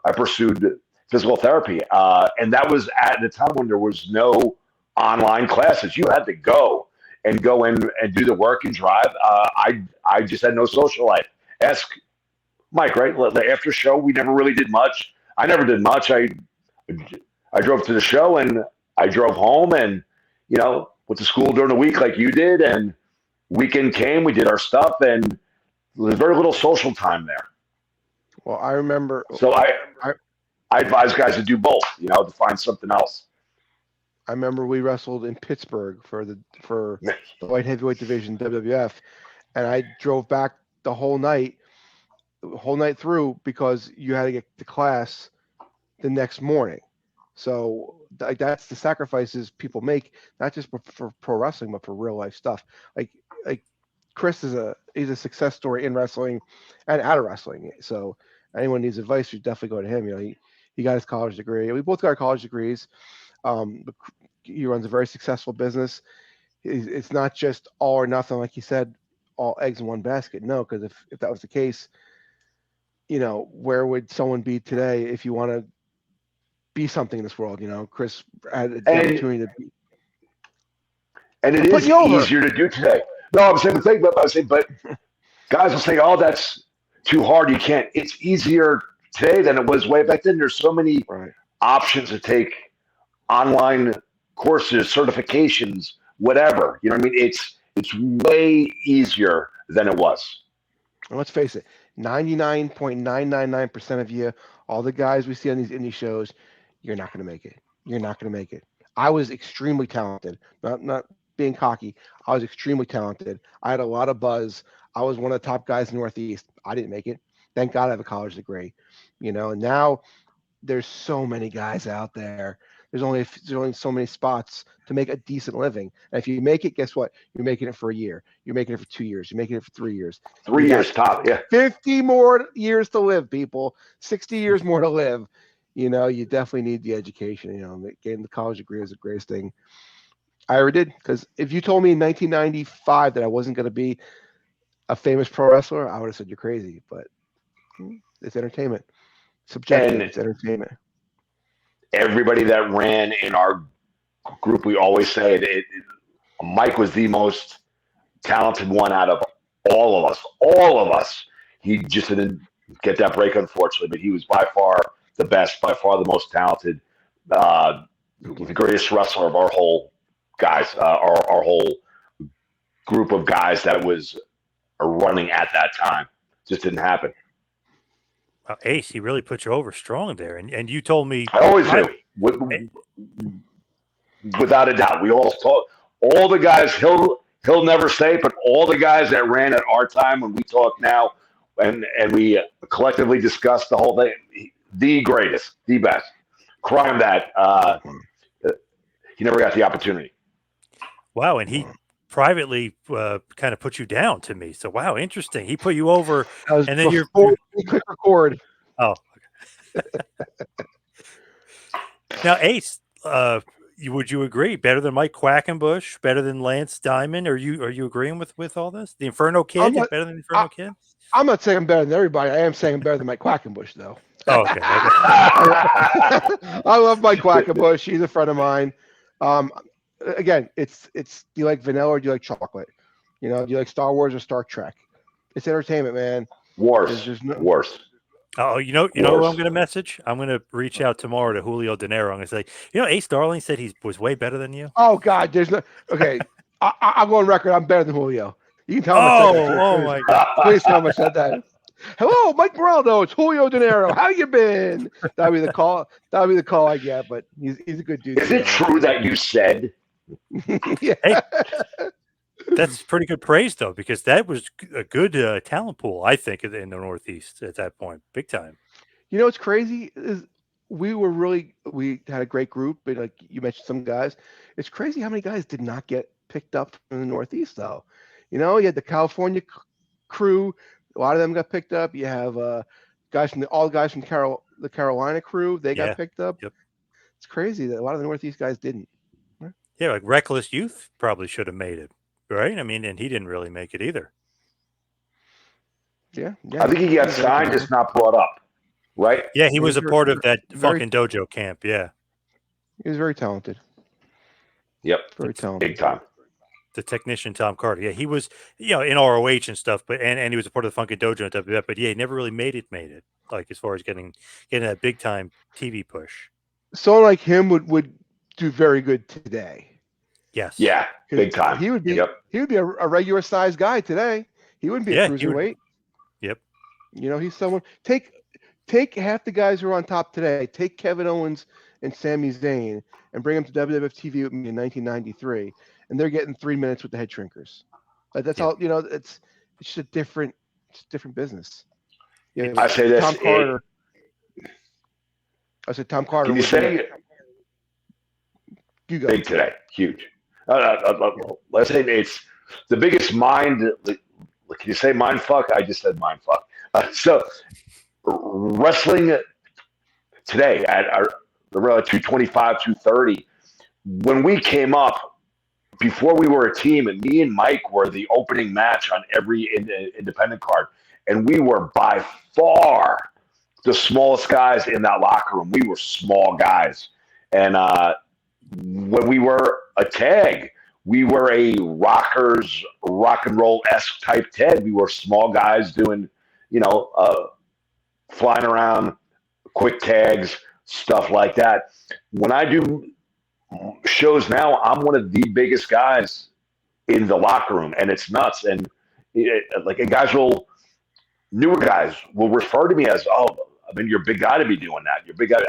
C: I pursued physical therapy. And that was at the time when there was no online classes. You had to go in and do the work and drive. I just had no social life. Ask Mike, right? The after show, we never really did much. I never did much. I drove to the show and I drove home, and, went to school during the week like you did. And weekend came, we did our stuff, and there was very little social time there.
B: Well, I remember.
C: So I advise guys to do both, to find something else.
B: I remember we wrestled in Pittsburgh for the light heavyweight division, WWF, and I drove back the whole night through, because you had to get to class the next morning. So that's the sacrifices people make, not just for pro wrestling, but for real life stuff. Like Chris he's a success story in wrestling and out of wrestling. So anyone needs advice, you definitely go to him. He got his college degree. We both got our college degrees. But he runs a very successful business. It's not just all or nothing, like he said, all eggs in one basket. No, because if that was the case, where would someone be today if you want to be something in this world? Chris had the opportunity to be.
C: And it is easier to do today. No, I'm saying, but guys will say, "Oh, that's too hard. You can't." It's easier today than it was way back then. There's so many options to take, online courses, certifications, whatever. You know what I mean? It's way easier than it was.
B: And let's face it, 99.999% of you, all the guys we see on these indie shows, you're not going to make it. You're not going to make it. I was extremely talented. Not being cocky. I was extremely talented. I had a lot of buzz. I was one of the top guys in the Northeast. I didn't make it. Thank God I have a college degree. And now there's so many guys out there. There's only so many spots to make a decent living. And if you make it, guess what? You're making it for a year. You're making it for 2 years. You're making it for 3 years.
C: 3 years top, yeah.
B: 50 more years to live, people. 60 years more to live. You definitely need the education. Getting the college degree is the greatest thing I ever did. Because if you told me in 1995 that I wasn't going to be a famous pro wrestler, I would have said you're crazy. But it's entertainment. Subjective. It's entertainment.
C: Everybody that ran in our group, we always say Mike was the most talented one out of all of us. All of us. He just didn't get that break, unfortunately, but he was by far the best, by far the most talented, the greatest wrestler of our whole guys, our whole group of guys that was running at that time. Just didn't happen.
A: Ace, he really put you over strong there, and you told me
C: I always do, without a doubt. We all talk. All the guys he'll never say, but all the guys that ran at our time when we talk now, and we collectively discuss the whole thing. The greatest, the best. Crime that he never got the opportunity.
A: Wow, and he privately kind of put you down to me. So wow, interesting. He put you over, and then you
B: click record.
A: Oh, okay. Now Ace, would you agree? Better than Mike Quackenbush? Better than Lance Diamond? Are you agreeing with all this? The Inferno Kid is better than the Inferno Kid?
B: I'm not saying I'm better than everybody. I am saying I'm better than Mike Quackenbush, though.
A: Oh, okay.
B: I love Mike Quackenbush. He's a friend of mine. Again, it's do you like vanilla or do you like chocolate? Do you like Star Wars or Star Trek? It's entertainment, man.
C: Worse. Worse.
A: Oh, you know who I'm going to message? I'm going to reach out tomorrow to Julio De Niro. I'm going to say, Ace Darling said he was way better than you.
B: Oh God, there's no. Okay, I'll go on record. I'm better than Julio. You can tell him.
A: Oh my God!
B: Please tell him I said that. Hello, Mike Moraldo. It's Julio De Niro. How you been? That'd be the call. That'd be the call I get. But he's a good dude.
C: Is it true that you said?
B: Yeah.
A: Hey, that's pretty good praise though, because that was a good talent pool, I think, in the Northeast at that point, big time.
B: What's crazy is we had a great group, but like you mentioned some guys. It's crazy how many guys did not get picked up from the Northeast though. You had the California crew. A lot of them got picked up. You have guys from the Carolina crew. They got picked up.
A: Yep.
B: It's crazy that a lot of the Northeast guys didn't.
A: Yeah, like Reckless Youth probably should have made it, right? I mean, and he didn't really make it either.
B: Yeah.
C: I think he got signed, just not brought up, right?
A: Yeah, he was a part of that fucking dojo camp. Yeah,
B: he was very talented.
C: Yep,
B: very talented,
C: big time.
A: The technician Tom Carter. Yeah, he was, in ROH and stuff, but and he was a part of the Funkin' Dojo and WWF. But yeah, he never really made it. Like as far as getting that big time TV push.
B: Someone like him would do very good today.
A: Yes.
C: Yeah, big time.
B: He would be. Yep. He would be a regular sized guy today. He wouldn't be a cruiserweight.
A: Yep.
B: He's someone. Take half the guys who are on top today. Take Kevin Owens and Sami Zayn and bring them to WWF TV with me in 1993, and they're getting 3 minutes with the head shrinkers. That's all. It's just a different business.
C: I say this.
B: Tom Carter. I said Tom Carter.
C: Can you say?
B: You go.
C: Big today, huge. Let's say it's the biggest mind can you say mind fuck? I just said mind fuck. So wrestling today at the 225, 230, when we came up, before we were a team, and me and Mike were the opening match on every independent card, and we were by far the smallest guys in that locker room. We were small guys, and when we were a tag, we were a rockers, rock and roll-esque type tag. We were small guys doing, flying around, quick tags, stuff like that. When I do shows now, I'm one of the biggest guys in the locker room, and it's nuts. And newer guys will refer to me as, oh, I mean, you're a big guy to be doing that. You're a big guy.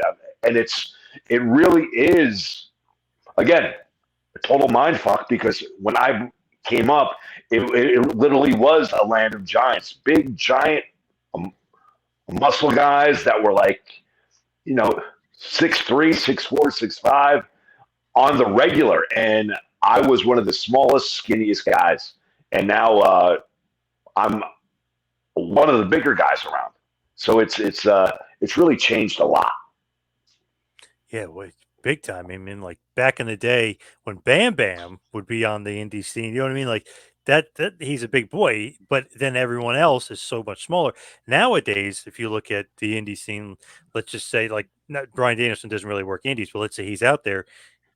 C: And it really is, again, a total mind fuck, because when I came up, it literally was a land of giants, big, giant, muscle guys that were like, 6'3", 6'4", 6'5", on the regular, and I was one of the smallest, skinniest guys, and now I'm one of the bigger guys around. So it's really changed a lot.
A: Yeah, well, big time. I mean, like back in the day when Bam Bam would be on the indie scene, you know what I mean? Like that he's a big boy, but then everyone else is so much smaller. Nowadays, if you look at the indie scene, let's just say like Bryan Danielson doesn't really work indies, but let's say he's out there.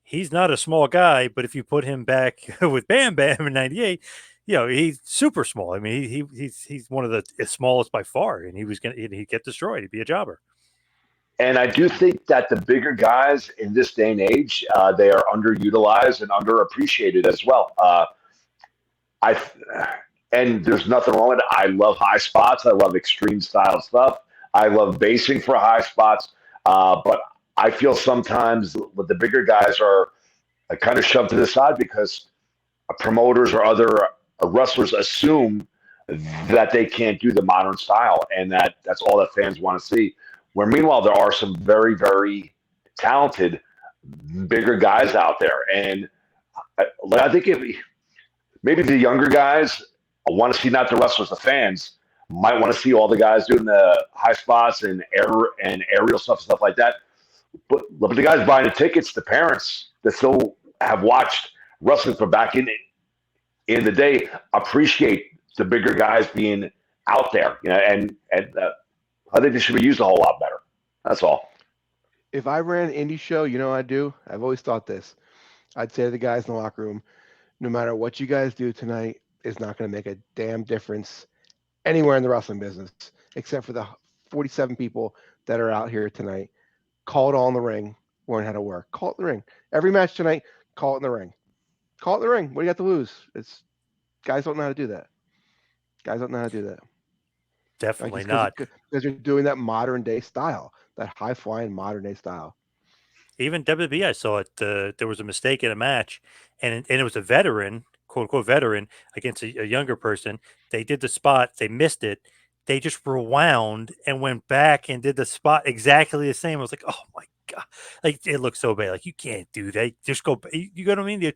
A: He's not a small guy, but if you put him back with Bam Bam in '98, he's super small. I mean, he's one of the smallest by far, and he'd get destroyed. He'd be a jobber.
C: And I do think that the bigger guys in this day and age, they are underutilized and underappreciated as well. And there's nothing wrong with it. I love high spots. I love extreme style stuff. I love basing for high spots. But I feel sometimes with the bigger guys are kind of shoved to the side because promoters or other wrestlers assume that they can't do the modern style, and that's all that fans want to see. Where meanwhile, there are some very, very talented bigger guys out there. And I think maybe the younger guys want to see, not the wrestlers, the fans might want to see all the guys doing the high spots and aerial stuff like that. But the guys buying the tickets, the parents that still have watched wrestling from back in the day, appreciate the bigger guys being out there, and I think they should be used a whole lot better. That's all.
B: If I ran an indie show, I'd do? I've always thought this. I'd say to the guys in the locker room, no matter what you guys do tonight is not going to make a damn difference anywhere in the wrestling business, except for the 47 people that are out here tonight. Call it all in the ring. Learn how to work. Call it in the ring. Every match tonight, call it in the ring. Call it in the ring. What do you got to lose? Guys don't know how to do that.
A: Definitely not.
B: Because you're doing that modern day style, that high flying modern day style.
A: Even WWE, I saw it. There was a mistake in a match, and it was a veteran, quote unquote veteran, against a younger person. They did the spot, they missed it. They just rewound and went back and did the spot exactly the same. I was like, oh my God. Like, it looks so bad. Like, you can't do that. Just go, you know what I mean? You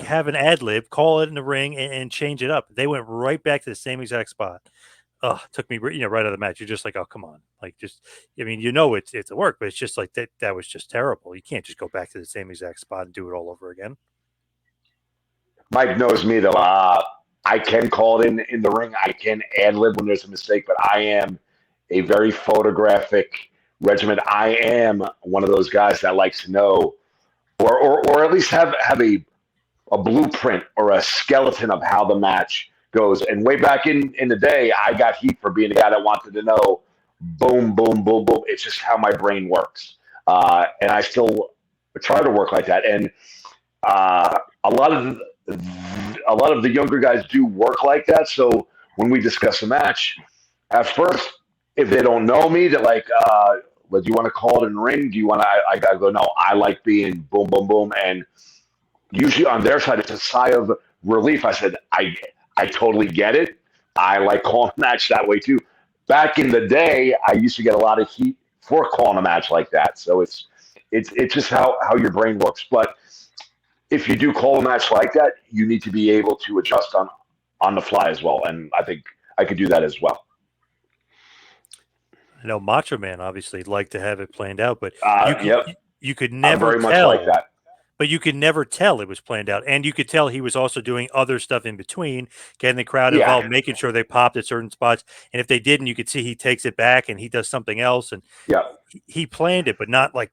A: have an ad lib, call it in the ring, and change it up. They went right back to the same exact spot. Oh, took me right out of the match. You're just like, oh, come on. Like, just, I mean, it's a work, but it's just like that was just terrible. You can't just go back to the same exact spot and do it all over again.
C: Mike knows me, though. I can call it in the ring. I can ad lib when there's a mistake, but I am a very photographic regiment. I am one of those guys that likes to know, or at least have a blueprint or a skeleton of how the match goes. And way back in the day, I got heat for being a guy that wanted to know, boom, boom, boom, boom. It's just how my brain works. And I still try to work like that. And a lot of the younger guys do work like that. So when we discuss a match, at first, if they don't know me, they're like, do you want to call it in the ring? Do you want to? I go, no, I like being boom, boom, boom. And usually on their side, it's a sigh of relief. I said, I totally get it. I like calling a match that way too. Back in the day, I used to get a lot of heat for calling a match like that. So it's just how your brain works. But if you do call a match like that, you need to be able to adjust on on the fly as well, and I think I could do that as well.
A: I know Macho Man obviously liked to have it planned out, but you could
C: I'm
A: never
C: very much
A: tell.
C: like that.
A: But you could never tell it was planned out, and you could tell he was also doing other stuff in between, getting the crowd involved, making sure they popped at certain spots. And if they didn't, you could see he takes it back and he does something else. And he planned it, but not like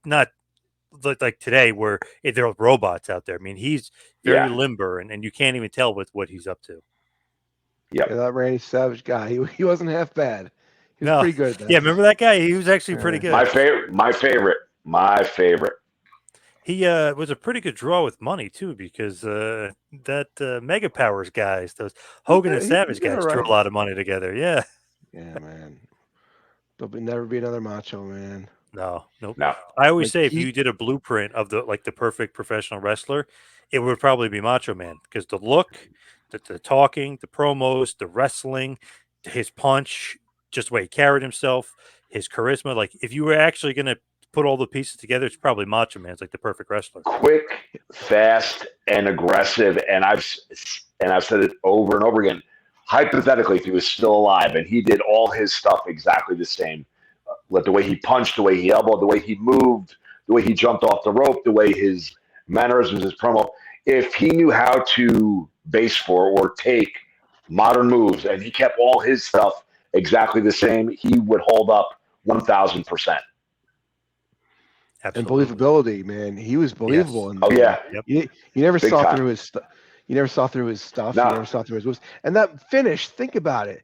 A: today where there are robots out there. I mean, he's very limber, and you can't even tell with what he's up to.
B: Yeah, that Randy Savage guy, he wasn't half bad. He was pretty good at that.
A: Yeah, remember that guy? He was actually pretty good.
C: My favorite.
A: He was a pretty good draw with money too, because that Mega Powers guys, those Hogan and Savage guys, drew a lot of money together. Yeah.
B: Yeah, man. There'll never be another Macho Man.
A: No.
C: No.
A: I always say if you did a blueprint of the perfect professional wrestler, it would probably be Macho Man, because the look, the talking, the promos, the wrestling, his punch, just the way he carried himself, his charisma. Like, if you were actually going to put all the pieces together, it's probably Macho Man. It's like the perfect wrestler.
C: Quick, fast, and aggressive. And I've said it over and over again. Hypothetically, if he was still alive and he did all his stuff exactly the same, the way he punched, the way he elbowed, the way he moved, the way he jumped off the rope, the way his mannerisms, his promo, if he knew how to base for or take modern moves and he kept all his stuff exactly the same, he would hold up 1,000%.
B: And believability, man. He was believable.
C: Yes.
B: You never saw through his stuff. You never saw through his stuff.
C: No.
B: You never saw through his moves. And that finish, think about it.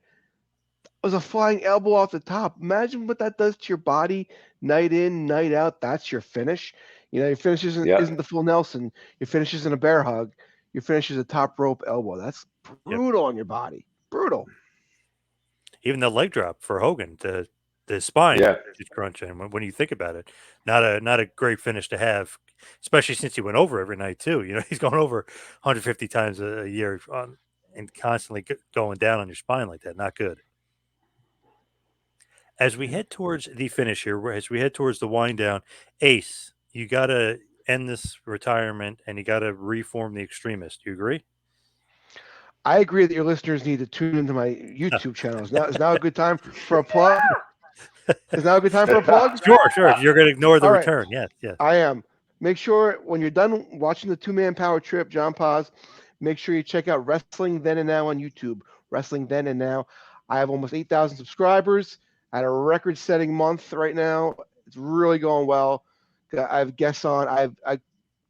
B: It was a flying elbow off the top. Imagine what that does to your body, night in, night out. That's your finish. Your finish isn't the full Nelson. Your finish isn't a bear hug. Your finish is a top rope elbow. That's brutal on your body. Brutal.
A: Even the leg drop for Hogan, the spine is crunching. When you think about it, not a great finish to have, especially since he went over every night too. He's going over 150 times a year and constantly going down on your spine like that. Not good. As we head towards the finish here, as we head towards the wind down, Ace, you got to end this retirement and you got to reform the Extremists. Do you agree?
B: I agree that your listeners need to tune into my YouTube channel. Is now a good time for a plug? Is now a good time for a plug?
A: Sure. You're going to ignore the return. Yes.
B: I am. Make sure when you're done watching the two-man power trip, John Paz, make sure you check out Wrestling Then and Now on YouTube. Wrestling Then and Now. I have almost 8,000 subscribers. I had a record-setting month right now. It's really going well. I have guests on. I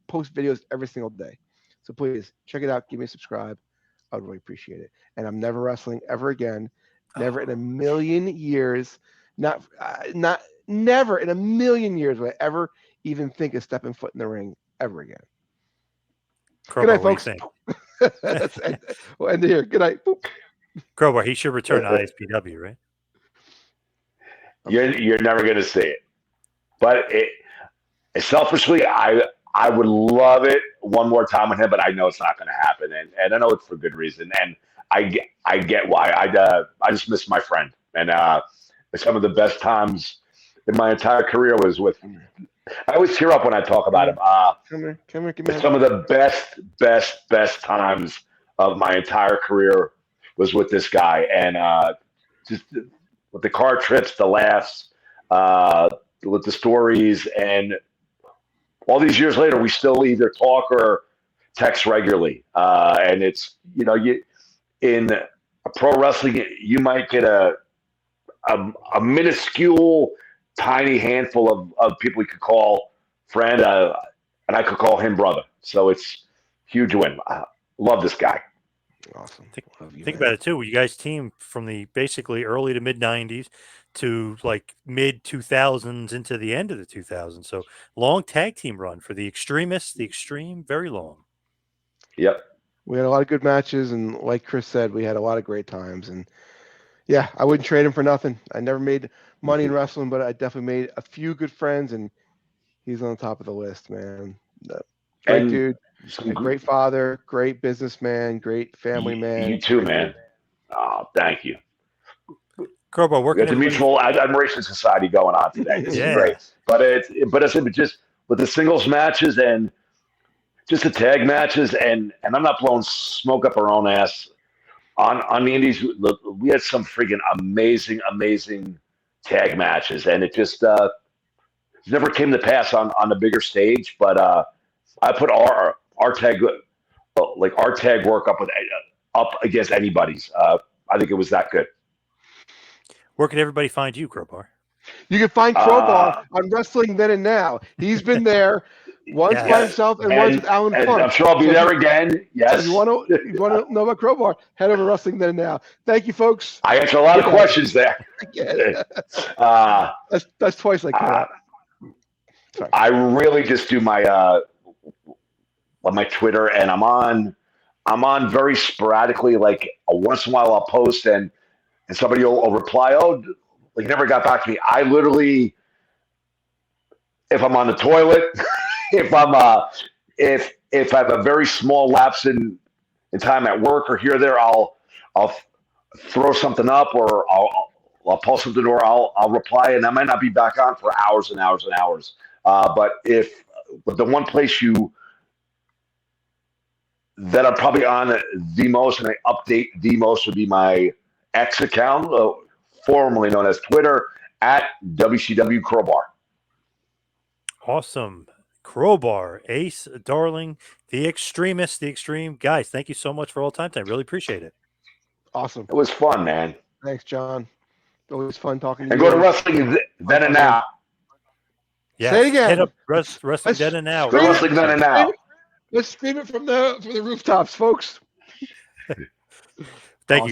B: post videos every single day. So please check it out. Give me a subscribe. I would really appreciate it. And I'm never wrestling ever again. Never in a million years. Never in a million years would I ever even think of stepping foot in the ring ever again.
A: Crowbar,
B: good night, folks. We'll end it here. Good night. Boop.
A: Crowbar, he should return to ISPW, right?
C: You're never going to see it. But selfishly, I would love it one more time with him, but I know it's not going to happen, and I know it's for good reason. And I get why. I just miss my friend, and some of the best times in my entire career was with him. I always tear up when I talk about him.
B: Come here.
C: Some of the best times of my entire career was with this guy, and just with the car trips, the laughs, with the stories, and all these years later, we still either talk or text regularly. And it's, in pro wrestling, you might get a minuscule, tiny handful of people you could call friend, and I could call him brother. So it's huge win. I love this guy.
B: Awesome.
A: Think about it too. You guys teamed from the basically early to mid 90s to like mid 2000s into the end of the 2000s. So long tag team run for the Extremists, the Extreme, very long.
C: Yep.
B: We had a lot of good matches, and like Chris said, we had a lot of great times. And yeah, I wouldn't trade him for nothing. I never made money in wrestling, but I definitely made a few good friends, and he's on the top of the list, man. Great dude, a great father, great businessman, great family man.
C: You too, man. Oh, thank you.
A: Crowbar, working
C: the Mutual Admiration Society going on today. This is great. But just with the singles matches and just the tag matches, and I'm not blowing smoke up our own ass, on the Indies, look, we had some freaking amazing tag matches, and it just never came to pass on the bigger stage. But I put our tag our tag work up against anybody's. I think it was that good.
A: Where can everybody find you, Crowbar?
B: You can find Crowbar on Wrestling Then and Now. He's been there once by himself and once with Alan
C: And
B: Funk.
C: I'm sure I'll be there again. Yes.
B: So you want to know about Crowbar? Head over to Wrestling Then and Now. Thank you, folks.
C: I answer a lot of questions there.
B: Yeah. That's twice like that. Sorry.
C: I really just do my Twitter, and I'm on very sporadically. Like once in a while, I'll post and somebody will reply, "Oh, like never got back to me." I literally, if I'm on the toilet, if I have a very small lapse in time at work or here or there, I'll throw something up, or I'll post something, or I'll reply, and I might not be back on for hours and hours and hours. But the one place that I'm probably on the most and I update the most would be my X account, formerly known as Twitter, at WCW Crowbar.
A: Awesome. Crowbar, Ace, Darling, the Extremists, the Extreme. Guys, thank you so much for all time tonight. Really appreciate it.
B: Awesome.
C: It was fun, man.
B: Thanks, John. Always fun talking to
C: And
B: you.
C: go to Wrestling Then and Now.
A: Yes.
B: Say it again.
A: Head up Wrestling Then and Now.
C: Go to Wrestling Then and Now.
B: Let's scream it from the rooftops, folks.
A: Thank you.